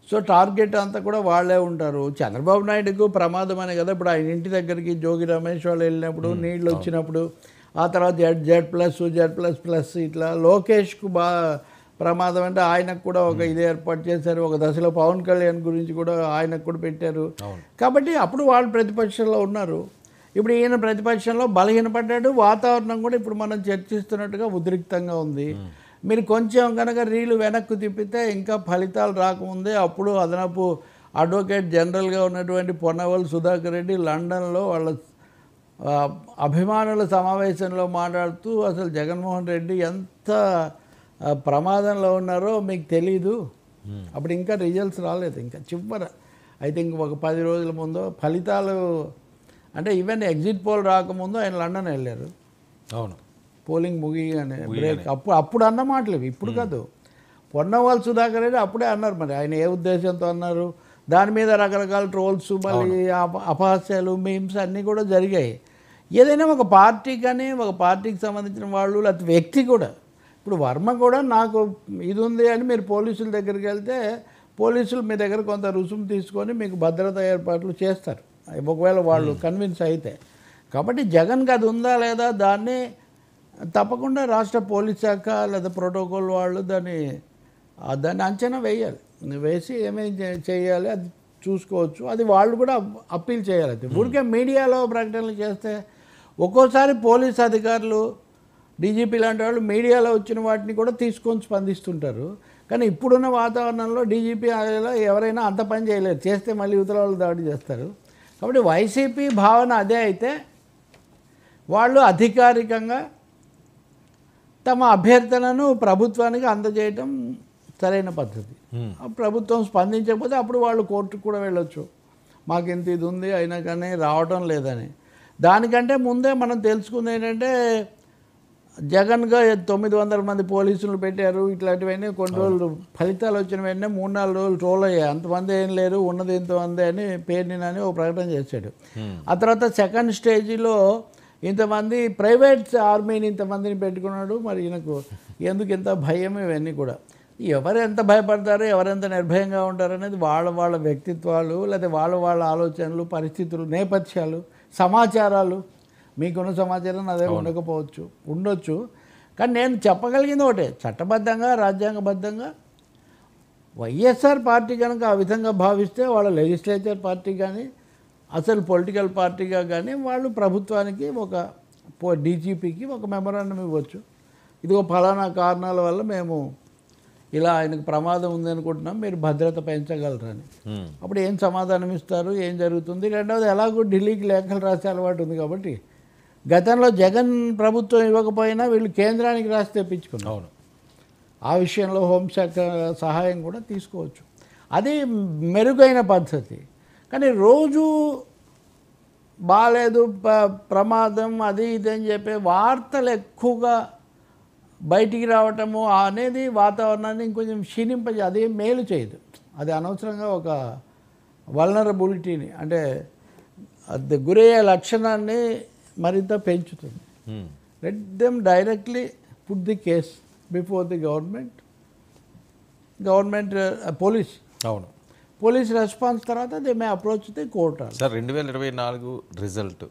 సో టార్గెట్ అంతా కూడా వాళ్ళే ఉంటారు. చంద్రబాబు నాయుడుకు ప్రమాదం అనే కదా ఇప్పుడు ఆయన ఇంటి దగ్గరికి జోగి రమేష్ వాళ్ళు వెళ్ళినప్పుడు, నీళ్ళు వచ్చినప్పుడు, ఆ తర్వాత జెడ్+++ ఇట్లా లోకేష్కు ప్రమాదం అంటే ఆయనకు కూడా ఒక ఇది ఏర్పాటు చేశారు. ఒక దశలో పవన్ కళ్యాణ్ గురించి కూడా ఆయనకు కూడా పెట్టారు. కాబట్టి అప్పుడు వాళ్ళు ప్రతిపక్షంలో ఉన్నారు. ఇప్పుడు ఈయన ప్రతిపక్షంలో బలహీనపడ్డాడు. వాతావరణం కూడా ఇప్పుడు మనం చర్చిస్తున్నట్టుగా ఉద్రిక్తంగా ఉంది. మీరు కొంచెం కనుక రీలు వెనక్కు తిప్పితే ఇంకా ఫలితాలు రాకముందే అప్పుడు అదనపు అడ్వకేట్ జనరల్గా ఉన్నటువంటి పొన్నవల్ సుధాకర్ రెడ్డి లండన్లో వాళ్ళ అభిమానుల సమావేశంలో మాట్లాడుతూ అసలు జగన్మోహన్ రెడ్డి ఎంత ప్రమాదంలో ఉన్నారో మీకు తెలీదు. అప్పుడు ఇంకా రిజల్ట్స్ రాలేదు. ఇంకా చివర ఐ థింక్ ఒక 10 రోజుల ముందు ఫలితాలు అంటే ఈవెన్ ఎగ్జిట్ పోల్ రాకముందు ఆయన లండన్ వెళ్ళారు. అవును, పోలింగ్ ముగియగానే బ్రేక్. అప్పుడు అన్న మాటలు ఇప్పుడు కాదు. పొన్నవాళ్ళు సుధాకర్ రెడ్డి అప్పుడే అన్నారు. మరి ఆయన ఏ ఉద్దేశంతో అన్నారు, దాని మీద రకరకాల ట్రోల్స్, మళ్ళీ అపహాస్యాలు, మీమ్స్ అన్నీ కూడా జరిగాయి. ఏదైనా ఒక పార్టీ కానీ ఒక పార్టీకి సంబంధించిన వాళ్ళు లేకపోతే వ్యక్తి కూడా, ఇప్పుడు వర్మ కూడా నాకు ఇది ఉంది అని మీరు పోలీసుల దగ్గరికి వెళ్తే పోలీసులు మీ దగ్గర కొంత రుసుము తీసుకొని మీకు భద్రతా ఏర్పాట్లు చేస్తారు ఒకవేళ వాళ్ళు కన్విన్స్ అయితే. కాబట్టి జగన్కి అది ఉందా లేదా దాన్ని తప్పకుండా రాష్ట్ర పోలీస్ శాఖ లేదా ప్రోటోకాల్ వాళ్ళు దాన్ని అంచనా వేయాలి. వేసి ఏమేమి చేయాలి అది చూసుకోవచ్చు. అది వాళ్ళు కూడా అప్పీల్ చేయాలి. ఊరికే మీడియాలో ప్రకటనలు చేస్తే ఒక్కోసారి పోలీస్ అధికారులు డీజీపీ లాంటి వాళ్ళు మీడియాలో వచ్చిన వాటిని కూడా తీసుకొని స్పందిస్తుంటారు. కానీ ఇప్పుడున్న వాతావరణంలో డీజీపీ ఎవరైనా అంత పని చేయలేరు. చేస్తే మళ్ళీ ఇవతల వాళ్ళు దాడి చేస్తారు. కాబట్టి వైసీపీ భావన అదే అయితే వాళ్ళు అధికారికంగా తమ అభ్యర్థనను ప్రభుత్వానికి అందజేయటం సరైన పద్ధతి. ప్రభుత్వం స్పందించకపోతే అప్పుడు వాళ్ళు కోర్టుకు కూడా వెళ్ళొచ్చు, మాకు ఇంత ఇది ఉంది అయినా కానీ రావటం లేదని. దానికంటే ముందే మనం తెలుసుకుంది ఏంటంటే జగన్గా 900 మంది పోలీసులు పెట్టారు. ఇట్లాంటివన్నీ కొన్ని రోజులు ఫలితాలు వచ్చిన వెంటనే 3-4 రోజులు ట్రోల్ అయ్యాయి. అంతమంది ఏం లేరు, ఉన్నది ఇంతమంది అని పేర్నినని ఒక ప్రకటన చేశాడు. ఆ తర్వాత సెకండ్ స్టేజీలో ఇంతమంది ప్రైవేట్ ఆర్మీని ఇంతమందిని పెట్టుకున్నాడు. మరి ఈయనకు ఎందుకు ఇంత భయం, ఇవన్నీ కూడా ఎవరు ఎంత భయపడతారో ఎవరెంత నిర్భయంగా ఉంటారు అనేది వాళ్ళ వ్యక్తిత్వాలు, లేకపోతే వాళ్ళ ఆలోచనలు, పరిస్థితులు, నేపథ్యాలు, సమాచారాలు. మీకున్న సమాచారం అదే ఉండొచ్చు. కానీ నేను చెప్పగలిగింది ఒకటే, చట్టబద్ధంగా రాజ్యాంగబద్ధంగా వైఎస్ఆర్ పార్టీ కనుక ఆ విధంగా భావిస్తే వాళ్ళ లెజిస్లేచర్ పార్టీ కానీ అసలు పొలిటికల్ పార్టీగా కానీ వాళ్ళు ప్రభుత్వానికి ఒక డీజీపీకి ఒక మెమరాండం ఇవ్వచ్చు. ఇదిగో ఫలానా కారణాల వల్ల మేము ఇలా ఆయనకు ప్రమాదం ఉంది అనుకుంటున్నాం, మీరు భద్రత పెంచగలరని. అప్పుడు ఏం సమాధానం ఇస్తారు, ఏం జరుగుతుంది? రెండవది ఎలాగో ఢిల్లీకి లేఖలు రాసే అలవాటు ఉంది కాబట్టి గతంలో జగన్ ప్రభుత్వం ఇవ్వకపోయినా వీళ్ళు కేంద్రానికి రాసి తెప్పించుకున్నారు. అవును, ఆ విషయంలో హోంశాఖ సహాయం కూడా తీసుకోవచ్చు. అది మెరుగైన పద్ధతి. కానీ రోజు బాగాలేదు, ప్రమాదం, అది ఇది అని చెప్పి వార్తలు ఎక్కువగా బయటికి రావటము అనేది వాతావరణాన్ని ఇంకొంచెం క్షీణింపజే, అది మేలు చేయదు. అది అనవసరంగా ఒక వల్నరబిలిటీని అంటే అది గురయ్యే లక్షణాన్ని మరింత పెంచుతుంది. Let them directly put the case before the government police. అవును, పోలీస్ రెస్పాన్స్ తర్వాత they may approach the court. Sir 2024 result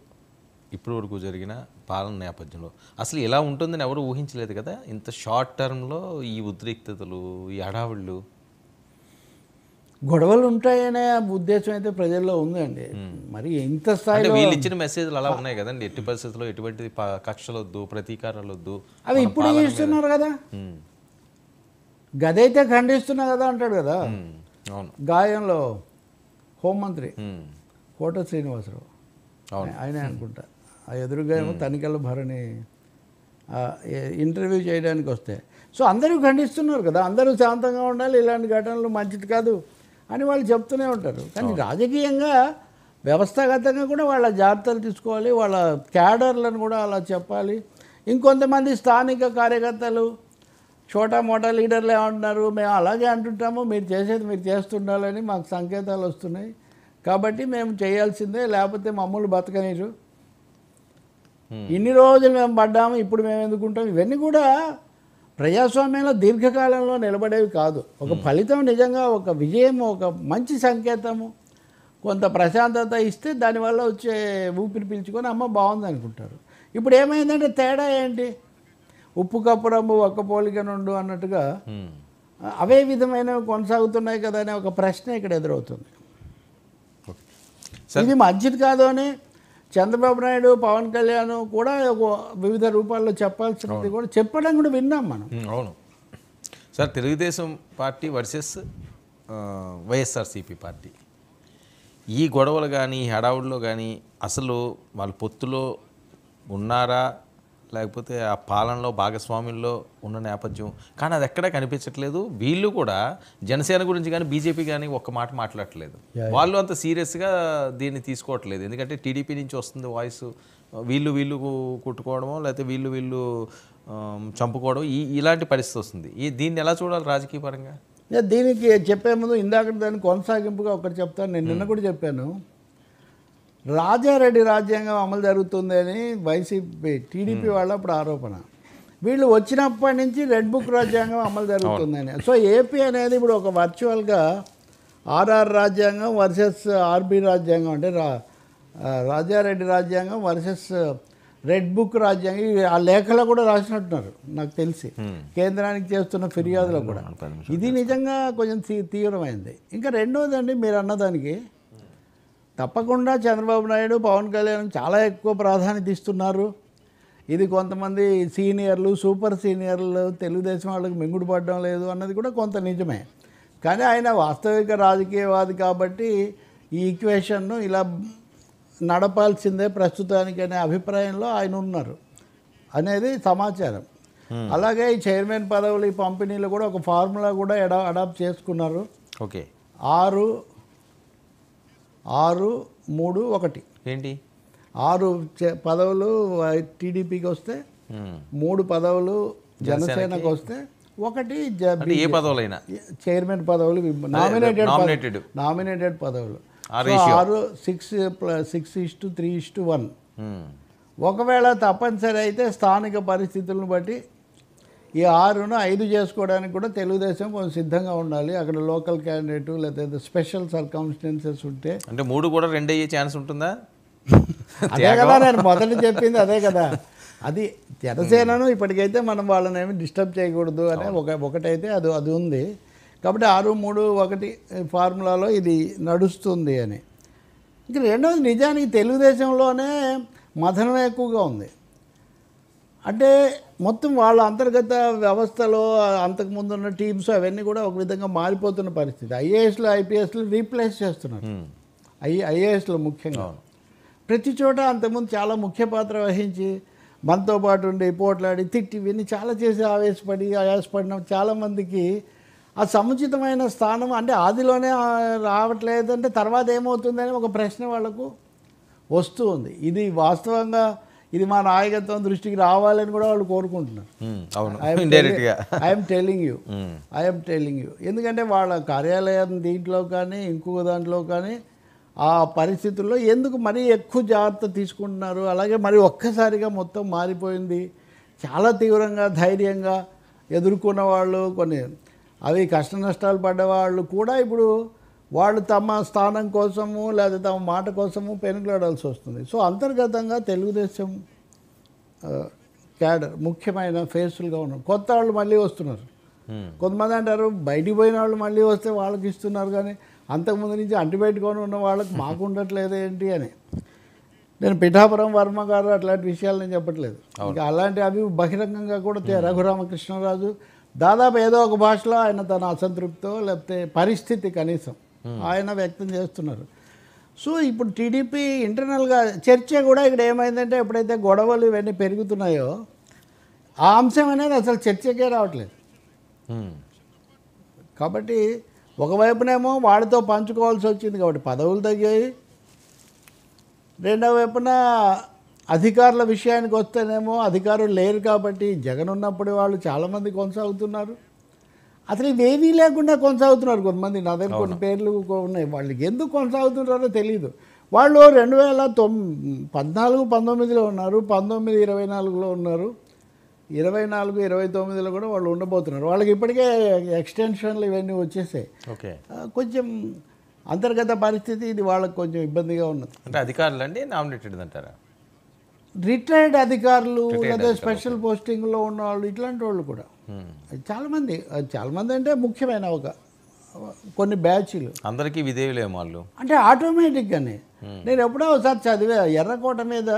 ఇప్పటి వరకు జరిగిన పాలన నేపథ్యంలో అసలు ఎలా ఉంటుందని ఎవరు ఊహించలేదు కదా. ఇంత షార్ట్ టర్మ్లో ఈ ఉద్రిక్తతలు, ఈ హడావిళ్ళు, గొడవలు ఉంటాయనే ఉద్దేశం అయితే ప్రజల్లో ఉందండి. మరి ఇంత స్థాయిలో వీళ్ళు ఇచ్చిన మెసేజ్లు అలా ఉన్నాయి కదండి. ఎట్టి పరిస్థితుల్లో ఎటువంటి కక్షలు వద్దు, ప్రతీకారాలు వద్దు, అవి ఇప్పుడు ఇస్తున్నారు కదా. గదైతే ఖండిస్తున్నా కదా అంటాడు కదా. అవును, గాయంలో హోంమంత్రి కోట శ్రీనివాసరావు ఆయనే అనుకుంటా. ఆ ఎదురుగా ఏమో తనికెళ్ళ భరణి ఇంటర్వ్యూ చేయడానికి వస్తే. సో అందరూ ఖండిస్తున్నారు కదా, అందరూ శాంతంగా ఉండాలి, ఇలాంటి ఘటనలు మంచిది కాదు అని వాళ్ళు చెప్తూనే ఉంటారు. కానీ రాజకీయంగా వ్యవస్థాగతంగా కూడా వాళ్ళ జాగ్రత్తలు తీసుకోవాలి, వాళ్ళ క్యాడర్లను కూడా అలా చెప్పాలి. ఇంకొంతమంది స్థానిక కార్యకర్తలు చోటా మోటా లీడర్లు ఏమంటున్నారు, మేము అలాగే అంటుంటాము, మీరు చేసేది మీరు చేస్తుండాలని మాకు సంకేతాలు వస్తున్నాయి, కాబట్టి మేము చేయాల్సిందే, లేకపోతే మమ్మల్ని బతకనీరు, ఇన్ని రోజులు మేము పడ్డాము, ఇప్పుడు మేము ఎందుకుంటాం. ఇవన్నీ కూడా ప్రజాస్వామ్యంలో దీర్ఘకాలంలో నిలబడేవి కాదు. ఒక ఫలితం నిజంగా ఒక విజయం, ఒక మంచి సంకేతము, కొంత ప్రశాంతత ఇస్తే దానివల్ల వచ్చే ఊపిరి పీల్చుకొని అమ్మ బాగుంది అనుకుంటారు. ఇప్పుడు ఏమైందంటే తేడా ఏంటి, ఉప్పు కప్పురంబు ఒక్క పోలిక నుండు అన్నట్టుగా అవే విధమైనవి కొనసాగుతున్నాయి కదా అనే ఒక ప్రశ్న ఇక్కడ ఎదురవుతుంది. ఇది మంచిది కాదు అని చంద్రబాబు నాయుడు, పవన్ కళ్యాణ్ కూడా వివిధ రూపాల్లో చెప్పాల్సినది కూడా చెప్పడం కూడా విన్నాం మనం. అవును sir. Telugu Desam party versus YSRCP party, ఈ గొడవలు కానీ ఈ హడావుడిలో కానీ అసలు వాళ్ళ పొత్తులో ఉన్నారా, లేకపోతే ఆ పాలనలో భాగస్వామ్యంలో ఉన్న నేపథ్యం కానీ అది ఎక్కడా కనిపించట్లేదు. వీళ్ళు కూడా జనసేన గురించి కానీ బీజేపీ కానీ ఒక్క మాట మాట్లాడట్లేదు. వాళ్ళు అంత సీరియస్గా దీన్ని తీసుకోవట్లేదు. ఎందుకంటే టీడీపీ నుంచి వస్తుంది వాయిస్, వీళ్ళు కుట్టుకోవడమో లేకపోతే వీళ్ళు చంపుకోవడం ఇలాంటి పరిస్థితి వస్తుంది. దీన్ని ఎలా చూడాలి రాజకీయ పరంగా? దీనికి చెప్పే ముందు ఇందాక దాన్ని కొనసాగింపుగా ఒకటి చెప్తాను. నేను నిన్న కూడా చెప్పాను, రాజారెడ్డి రాజ్యాంగం అమలు జరుగుతుంది అని వైసీపీ టీడీపీ వాళ్ళ అప్పుడు ఆరోపణ. వీళ్ళు వచ్చినప్పటి నుంచి రెడ్ బుక్ రాజ్యాంగం అమలు జరుగుతుందని. సో ఏపీ అనేది ఇప్పుడు ఒక వర్చువల్గా ఆర్ఆర్ రాజ్యాంగం వర్సెస్ ఆర్బీ రాజ్యాంగం, అంటే రాజారెడ్డి రాజ్యాంగం వర్సెస్ రెడ్ బుక్ రాజ్యాంగం. ఆ లేఖలో కూడా రాసినట్టున్నారు నాకు తెలిసి, కేంద్రానికి చేస్తున్న ఫిర్యాదులో కూడా. ఇది నిజంగా కొంచెం తీవ్రమైంది. ఇంకా రెండోదండి, మీరు అన్నదానికి తప్పకుండా చంద్రబాబు నాయుడు, పవన్ కళ్యాణ్ చాలా ఎక్కువ ప్రాధాన్యత ఇస్తున్నారు. ఇది కొంతమంది సీనియర్లు, సూపర్ సీనియర్లు తెలుగుదేశం వాళ్ళకి మింగుడు పడడం లేదు అన్నది కూడా కొంత నిజమే. కానీ ఆయన వాస్తవిక రాజకీయవాది కాబట్టి ఈ ఈక్వేషన్ను ఇలా నడపాల్సిందే ప్రస్తుతానికి అనే అభిప్రాయంలో ఆయన ఉన్నారు అనేది సమాచారం. అలాగే ఈ చైర్మన్ పదవులు, ఈ పంపిణీలు కూడా ఒక ఫార్ములా కూడా అడాప్ట్ చేసుకున్నారు. ఓకే, 6-3-1 ఏంటి 6 పదవులు టీడీపీకి వస్తే, 3 పదవులు జనసేనకు వస్తే, 1 ఏ పదవులైనా చైర్మన్ పదవులు నామినేటెడ్ పదవులు 6-6-3-1. ఒకవేళ తప్పనిసరి అయితే స్థానిక పరిస్థితులను బట్టి ఈ 6ను 5 చేసుకోవడానికి కూడా తెలుగుదేశం కొంచెం సిద్ధంగా ఉండాలి. అక్కడ లోకల్ క్యాండిడేట్ లేకపోతే స్పెషల్ సర్కమ్స్టెన్సెస్ ఉంటే, అంటే 3 కూడా 2 అయ్యే ఛాన్స్ ఉంటుందా? అదే కదా నేను మొదట చెప్పింది, అదే కదా. అది జనసేనను ఇప్పటికైతే మనం వాళ్ళని ఏమి డిస్టర్బ్ చేయకూడదు అనే ఒకటైతే అది ఉంది. కాబట్టి 6-3-1 ఫార్ములాలో ఇది నడుస్తుంది అని. ఇంక రెండవది, నిజానికి తెలుగుదేశంలోనే మథనం ఎక్కువగా ఉంది. అంటే మొత్తం వాళ్ళ అంతర్గత వ్యవస్థలో అంతకుముందు ఉన్న టీమ్స్ అవన్నీ కూడా ఒక విధంగా మారిపోతున్న పరిస్థితి. ఐఏఎస్లు, ఐపీఎస్లు రీప్లేస్ చేస్తున్నారు. ఐఏఎస్లు ముఖ్యంగా ప్రతి చోట అంతకుముందు చాలా ముఖ్య పాత్ర వహించి మనతో పాటు ఉండి పోట్లాడి తిట్టి ఇవన్నీ చాలా చేసి ఆయాసపడిన చాలామందికి ఆ సముచితమైన స్థానం, అంటే ఆదిలోనే రావట్లేదంటే తర్వాత ఏమవుతుందని ఒక ప్రశ్న వాళ్ళకు వస్తూ ఉంది. ఇది వాస్తవంగా ఇది మా నాయకత్వం దృష్టికి రావాలని కూడా వాళ్ళు కోరుకుంటున్నారు. ఐఎమ్ టెల్లింగ్ యూ ఎందుకంటే వాళ్ళ కార్యాలయం దీంట్లో కానీ ఇంకొక దాంట్లో కానీ ఆ పరిస్థితుల్లో ఎందుకు మరీ ఎక్కువ జాగ్రత్త తీసుకుంటున్నారు. అలాగే మరి ఒక్కసారిగా మొత్తం మారిపోయింది. చాలా తీవ్రంగా ధైర్యంగా ఎదుర్కొన్న వాళ్ళు, కొన్ని అవి కష్ట నష్టాలు పడ్డవాళ్ళు కూడా ఇప్పుడు వాళ్ళు తమ స్థానం కోసము లేదా తమ మాట కోసము పెనుగులాడాల్సి వస్తుంది. సో అంతర్గతంగా తెలుగుదేశం క్యాడర్ ముఖ్యమైన ఫేసులుగా ఉన్నారు. కొత్త వాళ్ళు మళ్ళీ వస్తున్నారు. కొంతమంది అంటారు బయటికి పోయిన వాళ్ళు మళ్ళీ వస్తే వాళ్ళకి ఇస్తున్నారు, కానీ అంతకుముందు నుంచి అంటిపెట్టుకొని ఉన్న వాళ్ళకి మాకు ఉండట్లేదు ఏంటి అని. నేను పిఠాపురం వర్మ గారు అట్లాంటి విషయాలు నేను చెప్పట్లేదు. ఇంకా అలాంటి అవి బహిరంగంగా కూడా రఘురామకృష్ణరాజు దాదాపు ఏదో ఒక భాషలో ఆయన తన అసంతృప్తో లేకపోతే పరిస్థితి కనీసం ఆయన వ్యక్తం చేస్తున్నారు. సో ఇప్పుడు టీడీపీ ఇంటర్నల్గా చర్చ కూడా ఇక్కడ ఏమైందంటే ఎప్పుడైతే గొడవలు ఇవన్నీ పెరుగుతున్నాయో ఆ అంశం అనేది అసలు చర్చకే రావట్లేదు. కాబట్టి ఒకవైపునేమో వాడితో పంచుకోవాల్సి వచ్చింది కాబట్టి పదవులు తగ్గాయి, రెండో వైపున అధికారుల విషయానికి వస్తేనేమో అధికారులు లేరు కాబట్టి జగన్ ఉన్నప్పుడు వాళ్ళు చాలామంది కొనసాగుతున్నారు, అసలు ఇవేవీ లేకుండా కొనసాగుతున్నారు కొంతమంది. నా దగ్గర కొన్ని పేర్లు ఉన్నాయి, వాళ్ళకి ఎందుకు కొనసాగుతున్నారో తెలియదు. వాళ్ళు 2014-19లో ఉన్నారు, 19-24లో ఉన్నారు, 24-29లో కూడా వాళ్ళు ఉండబోతున్నారు. వాళ్ళకి ఇప్పటికే ఎక్స్టెన్షన్లు ఇవన్నీ వచ్చేసాయి. ఓకే, కొంచెం అంతర్గత పరిస్థితి ఇది వాళ్ళకి కొంచెం ఇబ్బందిగా ఉన్నది. అంటే అధికారులు అండి నామినేటెడ్ అంటారా? రిటైర్డ్ అధికారులు లేదా స్పెషల్ పోస్టింగ్లో ఉన్న వాళ్ళు ఇట్లాంటి వాళ్ళు కూడా చాలామంది అంటే ముఖ్యమైన కొన్ని బ్యాచ్లు అందరికీ విధేయులేమో వాళ్ళు. అంటే ఆటోమేటిక్గానే నేను ఎప్పుడో ఒకసారి చదివా, ఎర్రకోట మీద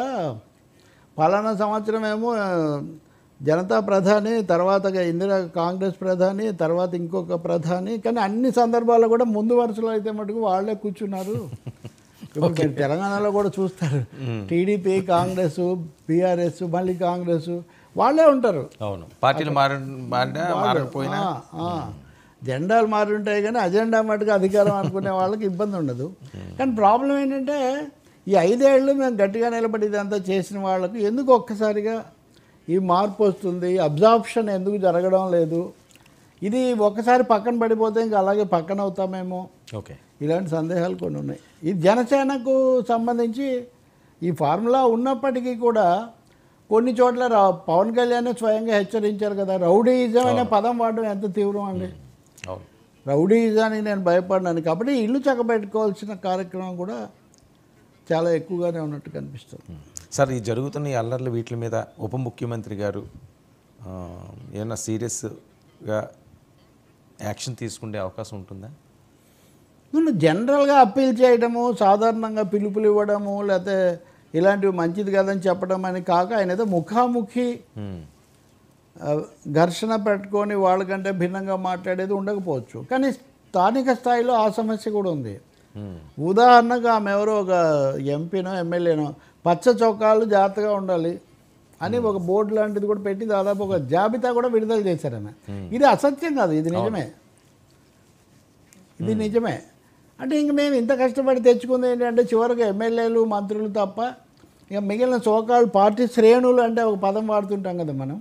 పలానా సంవత్సరం ఏమో జనతా ప్రధాని, తర్వాత ఇందిరా కాంగ్రెస్ ప్రధాని, తర్వాత ఇంకొక ప్రధాని, కానీ అన్ని సందర్భాల్లో కూడా ముందు వరుసలో అయితే మటుకు వాళ్ళే కూర్చున్నారు. ఇప్పుడు మీరు తెలంగాణలో కూడా చూస్తారు, టీడీపీ, కాంగ్రెస్, బీఆర్ఎస్, మళ్ళీ కాంగ్రెస్ వాళ్ళే ఉంటారు. అవును, పార్టీలు మారిపోయినా జెండాలు మారి ఉంటాయి కానీ అజెండా మటుకు అధికారం అనుకునే వాళ్ళకి ఇబ్బంది ఉండదు. కానీ ప్రాబ్లం ఏంటంటే ఈ 5 ఏళ్ళు మేము గట్టిగా నిలబడి ఇదంతా చేసిన వాళ్ళకు ఎందుకు ఒక్కసారిగా ఈ మార్పు వస్తుంది, అబ్జార్ప్షన్ ఎందుకు జరగడం లేదు, ఇది ఒక్కసారి పక్కన పడిపోతే ఇంకా అలాగే పక్కన అవుతామేమో, ఓకే, ఇలాంటి సందేహాలు కొన్ని ఉన్నాయి. ఈ జనసేనకు సంబంధించి ఈ ఫార్ములా ఉన్నప్పటికీ కూడా కొన్ని చోట్ల పవన్ కళ్యాణ్ స్వయంగా హెచ్చరించారు కదా, రౌడీయిజం అనే పదం వాడడం ఎంత తీవ్రం అండి. రౌడీయిజానికి నేను భయపడినాను కాబట్టి ఇల్లు చక్కబెట్టుకోవాల్సిన కార్యక్రమం కూడా చాలా ఎక్కువగానే ఉన్నట్టు కనిపిస్తుంది. సార్, ఈ జరుగుతున్న ఈ అల్లర్లు వీటి మీద ఉప ముఖ్యమంత్రి గారు ఏమైనా సీరియస్గా యాక్షన్ తీసుకునే అవకాశం ఉంటుందా? జనరల్గా అప్పీల్ చేయడము, సాధారణంగా పిలుపులు ఇవ్వడము, లేకపోతే ఇలాంటివి మంచిది కదని చెప్పడం అని కాక ఆయన ఏదో ముఖాముఖి ఘర్షణ పెట్టుకొని వాళ్ళకంటే భిన్నంగా మాట్లాడేది ఉండకపోవచ్చు, కానీ స్థానిక స్థాయిలో ఆ సమస్య కూడా ఉంది. ఉదాహరణకు ఆమె ఎవరో ఒక ఎంపీనో ఎమ్మెల్యేనో పచ్చ చొక్కాలు జాగ్రత్తగా ఉండాలి అని ఒక బోర్డు లాంటిది కూడా పెట్టి దాదాపు ఒక జాబితా కూడా విడుదల చేశారన్న. ఇది అసత్యం కాదు, ఇది నిజమే, ఇది నిజమే. అంటే ఇంక మేము ఇంత కష్టపడి తెచ్చుకుంది ఏంటంటే చివరికి ఎమ్మెల్యేలు, మంత్రులు తప్ప ఇక మిగిలిన చోకాళ్ళు పార్టీ శ్రేణులు అంటే ఒక పదం వాడుతుంటాం కదా మనం,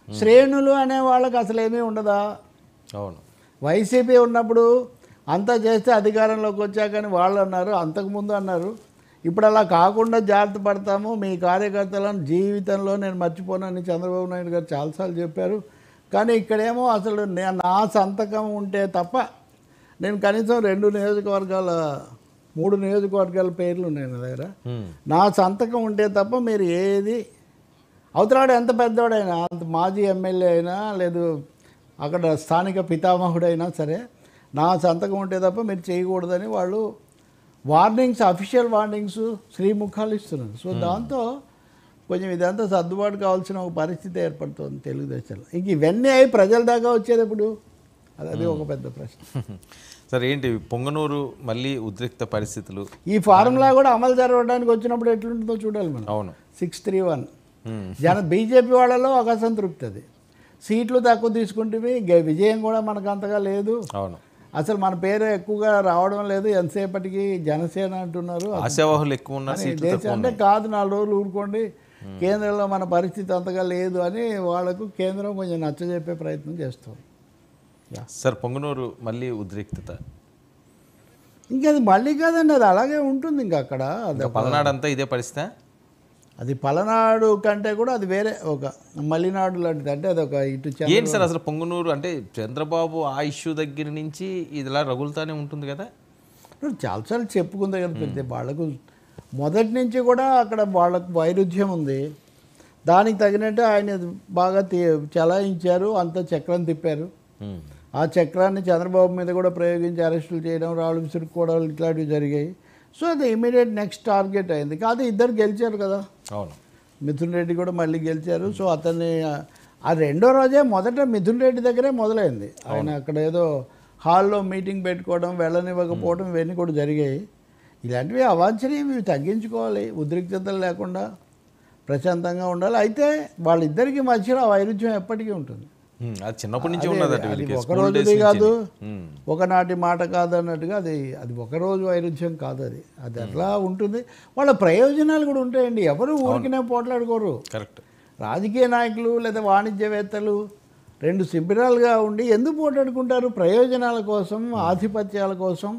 శ్రేణులు అనే వాళ్ళకి అసలు ఏమీ ఉండదా? అవును, వైసీపీ ఉన్నప్పుడు అంతా చేస్తే అధికారంలోకి వచ్చాకని వాళ్ళు అన్నారు, అంతకుముందు అన్నారు. ఇప్పుడు అలా కాకుండా జాగ్రత్త పడతాము, మీ కార్యకర్తలను జీవితంలో నేను మర్చిపోనని చంద్రబాబు నాయుడు గారు చాలాసార్లు చెప్పారు. కానీ ఇక్కడేమో అసలు నా సంతకం ఉంటే తప్ప నేను కనీసం 3 నియోజకవర్గాల పేర్లు ఉన్నాయి నా దగ్గర, నా సంతకం ఉంటే తప్ప మీరు ఏది అవతలాడు ఎంత పెద్దవాడైనా, అంత మాజీ ఎమ్మెల్యే అయినా లేదు అక్కడ స్థానిక పితామహుడైనా సరే నా సంతకం ఉంటే తప్ప మీరు చేయకూడదని వాళ్ళు వార్నింగ్స్, అఫీషియల్ వార్నింగ్స్ శ్రీముఖాలు ఇస్తున్నారు. సో దాంతో కొంచెం ఇదంతా సర్దుబాటు కావాల్సిన ఒక పరిస్థితి ఏర్పడుతుంది తెలుగుదేశంలో. ఇంక ఇవన్నీ అయి ప్రజల దాకా వచ్చేది ఎప్పుడు, అది ఒక పెద్ద ప్రశ్న. సార్, ఏంటి పొంగనూరు మళ్ళీ ఉద్రిక్త పరిస్థితులు, ఈ ఫార్ములా కూడా అమలు జరగడానికి వచ్చినప్పుడు ఎట్లుంటుందో చూడాలి మనం. అవును, 631 బీజేపీ వాళ్ళలో ఒక అసంతృప్తి, అది సీట్లు తక్కువ తీసుకుంటే విజయం కూడా మనకు అంతగా లేదు. అవును, అసలు మన పేరు ఎక్కువగా రావడం లేదు, ఎంతసేపటికి జనసేన అంటున్నారు, ఆశావాహులు ఎక్కువ ఉన్నారు, దేశం అంటే కాదు 4 రోజులు ఊరుకోండి, కేంద్రంలో మన పరిస్థితి అంతగా లేదు అని వాళ్ళకు కేంద్రం కొంచెం నచ్చజెప్పే ప్రయత్నం చేస్తుంది. సార్, పొంగనూరు మళ్ళీ ఉద్రిక్తత ఇంకా అది మళ్ళీ కాదండి, అది అలాగే ఉంటుంది. ఇంకా అక్కడ పల్నాడు అంతా ఇదే పరిస్థితి. అది పలనాడు కంటే కూడా అది వేరే ఒక మలినాడు లాంటిది, అంటే అది ఒక ఇటు. ఏంటి సార్ అసలు పొంగనూరు అంటే చంద్రబాబు ఆ ఇష్యూ దగ్గర నుంచి ఇదిలా రగులుతానే ఉంటుంది కదా, చాలాసార్లు చెప్పుకుంది కదా. పెడితే వాళ్ళకు మొదటి నుంచి కూడా అక్కడ వాళ్ళకు వైరుధ్యం ఉంది, దానికి తగినట్టు ఆయన బాగా చలాయించారు, అంత చక్రం తిప్పారు. ఆ చక్రాన్ని చంద్రబాబు మీద కూడా ప్రయోగించి అరెస్టులు చేయడం, రాళ్ళు విసురుకోవడం ఇట్లాంటివి జరిగాయి. సో అది ఇమీడియట్ నెక్స్ట్ టార్గెట్ అయింది. కాదు, ఇద్దరు గెలిచారు కదా. అవును, మిథున్ రెడ్డి కూడా మళ్ళీ గెలిచారు. సో అతన్ని ఆ రెండో రోజే మొదట మిథున్ రెడ్డి దగ్గరే మొదలైంది. ఆయన అక్కడ ఏదో హాల్లో మీటింగ్ పెట్టుకోవడం, వెళ్ళనివ్వకపోవడం ఇవన్నీ కూడా జరిగాయి. ఇలాంటివి అవాంఛనీయం, ఇవి తగ్గించుకోవాలి. ఉద్రిక్తతలు లేకుండా ప్రశాంతంగా ఉండాలి. అయితే వాళ్ళిద్దరికి మధ్యలో ఆ వైరుధ్యం ఎప్పటికీ ఉంటుంది. అది చిన్నప్పటి నుంచి ఉన్నదట అది వీళ్ళకి, ఒక స్కూల్ రోజుది డేస్ కాదు, నుంచి. ఒకనాటి మాట కాదు అన్నట్టుగా అది ఒక రోజు వైరుధ్యం కాదు. అది అట్లా ఉంటుంది. వాళ్ళ ప్రయోజనాలు కూడా ఉంటాయండి. ఎవరు ఊరికినే పోట్లాడుకోరు. కరెక్ట్. రాజకీయ నాయకులు లేదా వాణిజ్యవేత్తలు రెండు శిబిరాలుగా ఉండి ఎందుకు పోట్లాడుకుంటారు? ప్రయోజనాల కోసం, ఆధిపత్యాల కోసం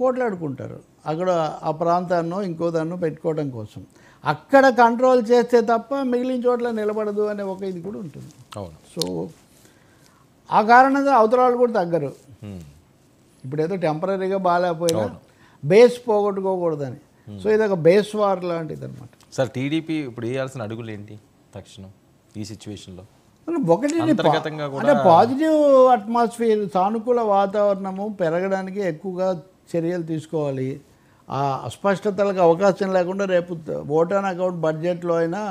పోట్లాడుకుంటారు. అక్కడ ఆ ప్రాంతాన్నో ఇంకో దాన్నో పెట్టుకోవడం కోసం. అక్కడ కంట్రోల్ చేస్తే తప్ప మిగిలిన చోట్ల నిలబడదు అనే ఒక ఇది కూడా ఉంటుంది. అవును. సో ఆ కారణంగా అవతరాలు కూడా తగ్గరు. ఇప్పుడు ఏదో టెంపరీగా బాగాలేకపోయినా బేస్ పోగొట్టుకోకూడదని. సో ఇది ఒక బేస్ వార్ లాంటిది అనమాట. సార్ టీడీపీ ఇప్పుడు వేయాల్సిన అడుగులు ఏంటి తక్షణం ఈ సిచ్యువేషన్లో? ఒకటి అంతర్గతంగా కూడా అంటే పాజిటివ్ అట్మాస్ఫియర్, సానుకూల వాతావరణము పెరగడానికి ఎక్కువగా చర్యలు తీసుకోవాలి. ఆ అస్పష్టతలకు అవకాశం లేకుండా రేపు ఓట్ ఆన్ అకౌంట్ బడ్జెట్లో అయినా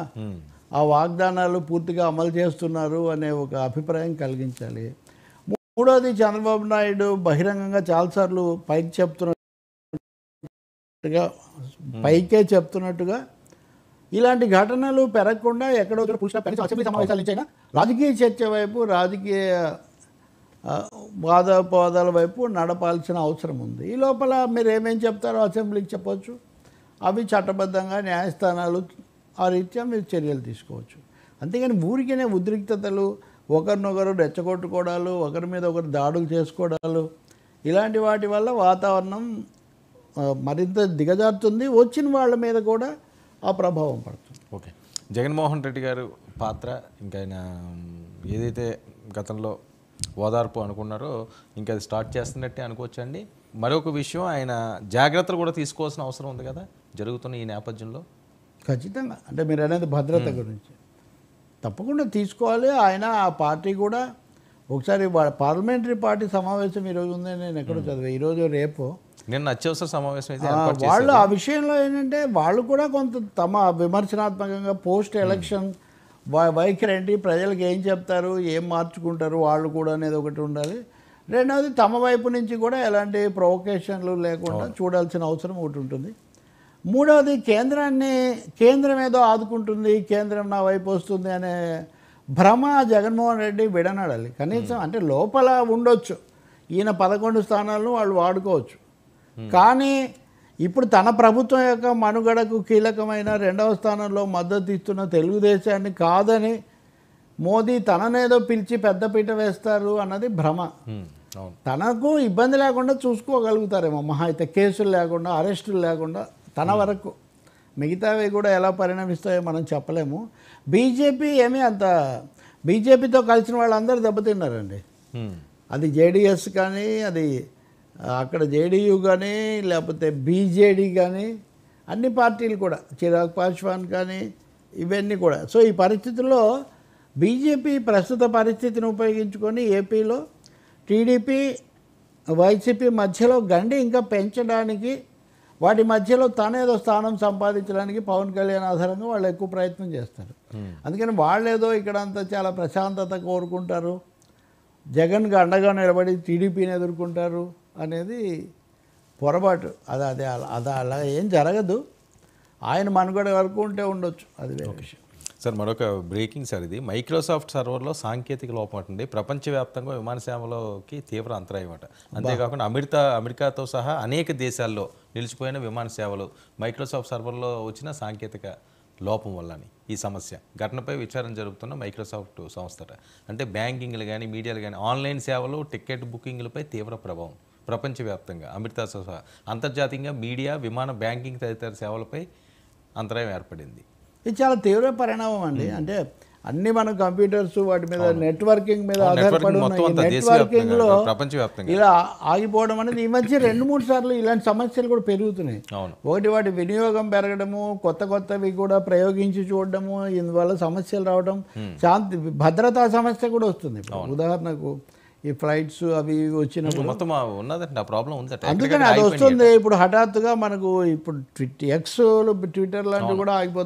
ఆ వాగ్దానాలు పూర్తిగా అమలు చేస్తున్నారు అనే ఒక అభిప్రాయం కలిగించాలి. మూడోది, చంద్రబాబు నాయుడు బహిరంగంగా చాలాసార్లు పైకే చెప్తున్నట్టుగా ఇలాంటి ఘటనలు పెరగకుండా ఎక్కడో అసెంబ్లీ సమావేశాల నుంచి అయినా రాజకీయ చర్చ వైపు, రాజకీయ వాదోపవాదాల వైపు నడపాల్సిన అవసరం ఉంది. ఈ లోపల మీరు ఏమేం చెప్తారో అసెంబ్లీకి చెప్పవచ్చు. అవి చట్టబద్ధంగా న్యాయస్థానాలు ఆ రీత్యా మీరు చర్యలు తీసుకోవచ్చు. అంతేగాని ఊరికనే ఉద్రిక్తతలు, ఒకరినొకరు రెచ్చగొట్టుకోవడాలు, ఒకరి మీద ఒకరు దాడులు చేసుకోవడాలు, ఇలాంటి వాటి వల్ల వాతావరణం మరింత దిగజారుతుంది. వచ్చిన వాళ్ళ మీద కూడా ఆ ప్రభావం పడుతుంది. ఓకే. జగన్మోహన్ రెడ్డి గారు పాత్ర, ఇంకా ఆయన ఏదైతే గతంలో ఓదార్పు అనుకున్నారో ఇంకా అది స్టార్ట్ చేస్తున్నట్టే అనుకోవచ్చండి. మరొక విషయం, ఆయన జాగ్రత్తలు కూడా తీసుకోవాల్సిన అవసరం ఉంది కదా జరుగుతున్న ఈ నేపథ్యంలో. ఖచ్చితంగా. అంటే మీరు అనేది భద్రత గురించి తప్పకుండా తీసుకోవాలి. ఆయన ఆ పార్టీ కూడా ఒకసారి పార్లమెంటరీ పార్టీ సమావేశం ఈరోజు ఉందని నేను ఎక్కడో చదివా, ఈరోజు రేపు నిన్న అత్యవసర సమావేశం అయితే వాళ్ళు ఆ విషయంలో ఏంటంటే వాళ్ళు కూడా కొంత తమ విమర్శనాత్మకంగా పోస్ట్ ఎలక్షన్ వైఖరి ఏంటి, ప్రజలకు ఏం చెప్తారు, ఏం మార్చుకుంటారు వాళ్ళు కూడా అనేది ఒకటి ఉండాలి. రెండవది, తమ వైపు నుంచి కూడా ఎలాంటి ప్రొవొకేషన్లు లేకుండా చూడాల్సిన అవసరం ఒకటి ఉంటుంది. మూడవది, కేంద్రం ఏదో ఆదుకుంటుంది, కేంద్రం నా వైపు వస్తుంది అనే భ్రమ జగన్మోహన్ రెడ్డి విడనాడాలి. కనీసం అంటే లోపల ఉండొచ్చు, ఈయన 11 స్థానాలను వాళ్ళు వాడుకోవచ్చు. కానీ ఇప్పుడు తన ప్రభుత్వం యొక్క మనుగడకు కీలకమైన 2వ స్థానంలో మద్దతు ఇస్తున్న తెలుగుదేశాన్ని కాదని మోదీ తననేదో పిలిచి పెద్దపీట వేస్తారు అన్నది భ్రమ. తనకు ఇబ్బంది లేకుండా చూసుకోగలుగుతారేమో, మహా అయితే కేసులు లేకుండా, అరెస్టులు లేకుండా తన వరకు. మిగతావి కూడా ఎలా పరిణమిస్తాయో మనం చెప్పలేము. బీజేపీతో కలిసిన వాళ్ళందరూ దెబ్బతిన్నారండి. అది జేడిఎస్ కానీ, అది అక్కడ జేడీయూ కానీ, లేకపోతే బీజేడీ కానీ, అన్ని పార్టీలు కూడా, చిరాగ్ పాస్వాన్ కానీ, ఇవన్నీ కూడా. సో ఈ పరిస్థితుల్లో బీజేపీ ప్రస్తుత పరిస్థితిని ఉపయోగించుకొని ఏపీలో టీడీపీ, వైసీపీ మధ్యలో గండి ఇంకా పెంచడానికి, వాటి మధ్యలో తనేదో స్థానం సంపాదించడానికి పవన్ కళ్యాణ్ ఆధారంగా వాళ్ళు ఎక్కువ ప్రయత్నం చేస్తారు. అందుకని వాళ్ళేదో ఇక్కడంతా చాలా ప్రశాంతత కోరుకుంటారు, జగన్కి అండగా నిలబడి టీడీపీని ఎదుర్కొంటారు అనేది పొరపాటు. అది అలా ఏం జరగదు. ఆయన మనుగడ వరకు ఉంటే ఉండొచ్చు, అది వేరే విషయం. సార్, మరొక బ్రేకింగ్ సార్, ఇది మైక్రోసాఫ్ట్ సర్వర్లో సాంకేతిక లోపం ఉంటుంది. ప్రపంచవ్యాప్తంగా విమాన సేవలోకి తీవ్ర అంతరాయం అట. అంతేకాకుండా అమెరికాతో సహా అనేక దేశాల్లో నిలిచిపోయిన విమాన సేవలు మైక్రోసాఫ్ట్ సర్వర్లో వచ్చిన సాంకేతిక లోపం వల్లని ఈ సమస్య. ఘటనపై విచారణ జరుపుతున్న మైక్రోసాఫ్ట్ సంస్థట. అంటే బ్యాంకింగ్లు కానీ, మీడియాలు కానీ, ఆన్లైన్ సేవలు, టికెట్ బుకింగ్లపై తీవ్ర ప్రభావం. ప్రపంచవ్యాప్తంగా అమెరికాతో సహా అంతర్జాతీయంగా మీడియా, విమాన, బ్యాంకింగ్ తదితర సేవలపై అంతరాయం ఏర్పడింది. ఇది చాలా తీవ్ర పరిణామం అండి. అంటే అన్ని మన కంప్యూటర్స్ వాటి మీద నెట్వర్కింగ్ మీద ఆధారపడి ఉన్న నెట్వర్కింగ్లో ఇలా ఆగిపోవడం అనేది ఈ మధ్య 2-3 సార్లు ఇలాంటి సమస్యలు కూడా పెరుగుతున్నాయి. ఒకటి, వాటి వినియోగం పెరగడము, కొత్తవి కూడా ప్రయోగించి చూడడము, ఇందువల్ల సమస్యలు రావడం, భద్రతా సమస్య కూడా వస్తుంది. ఉదాహరణకు ఈ ఫ్లైట్స్ అవి వచ్చినప్పుడు అందుకని అది వస్తుంది. ఇప్పుడు హఠాత్తుగా మనకు ఇప్పుడు ఎక్స్, ట్విట్టర్ లాంటివి కూడా ఆగిపోతుంది.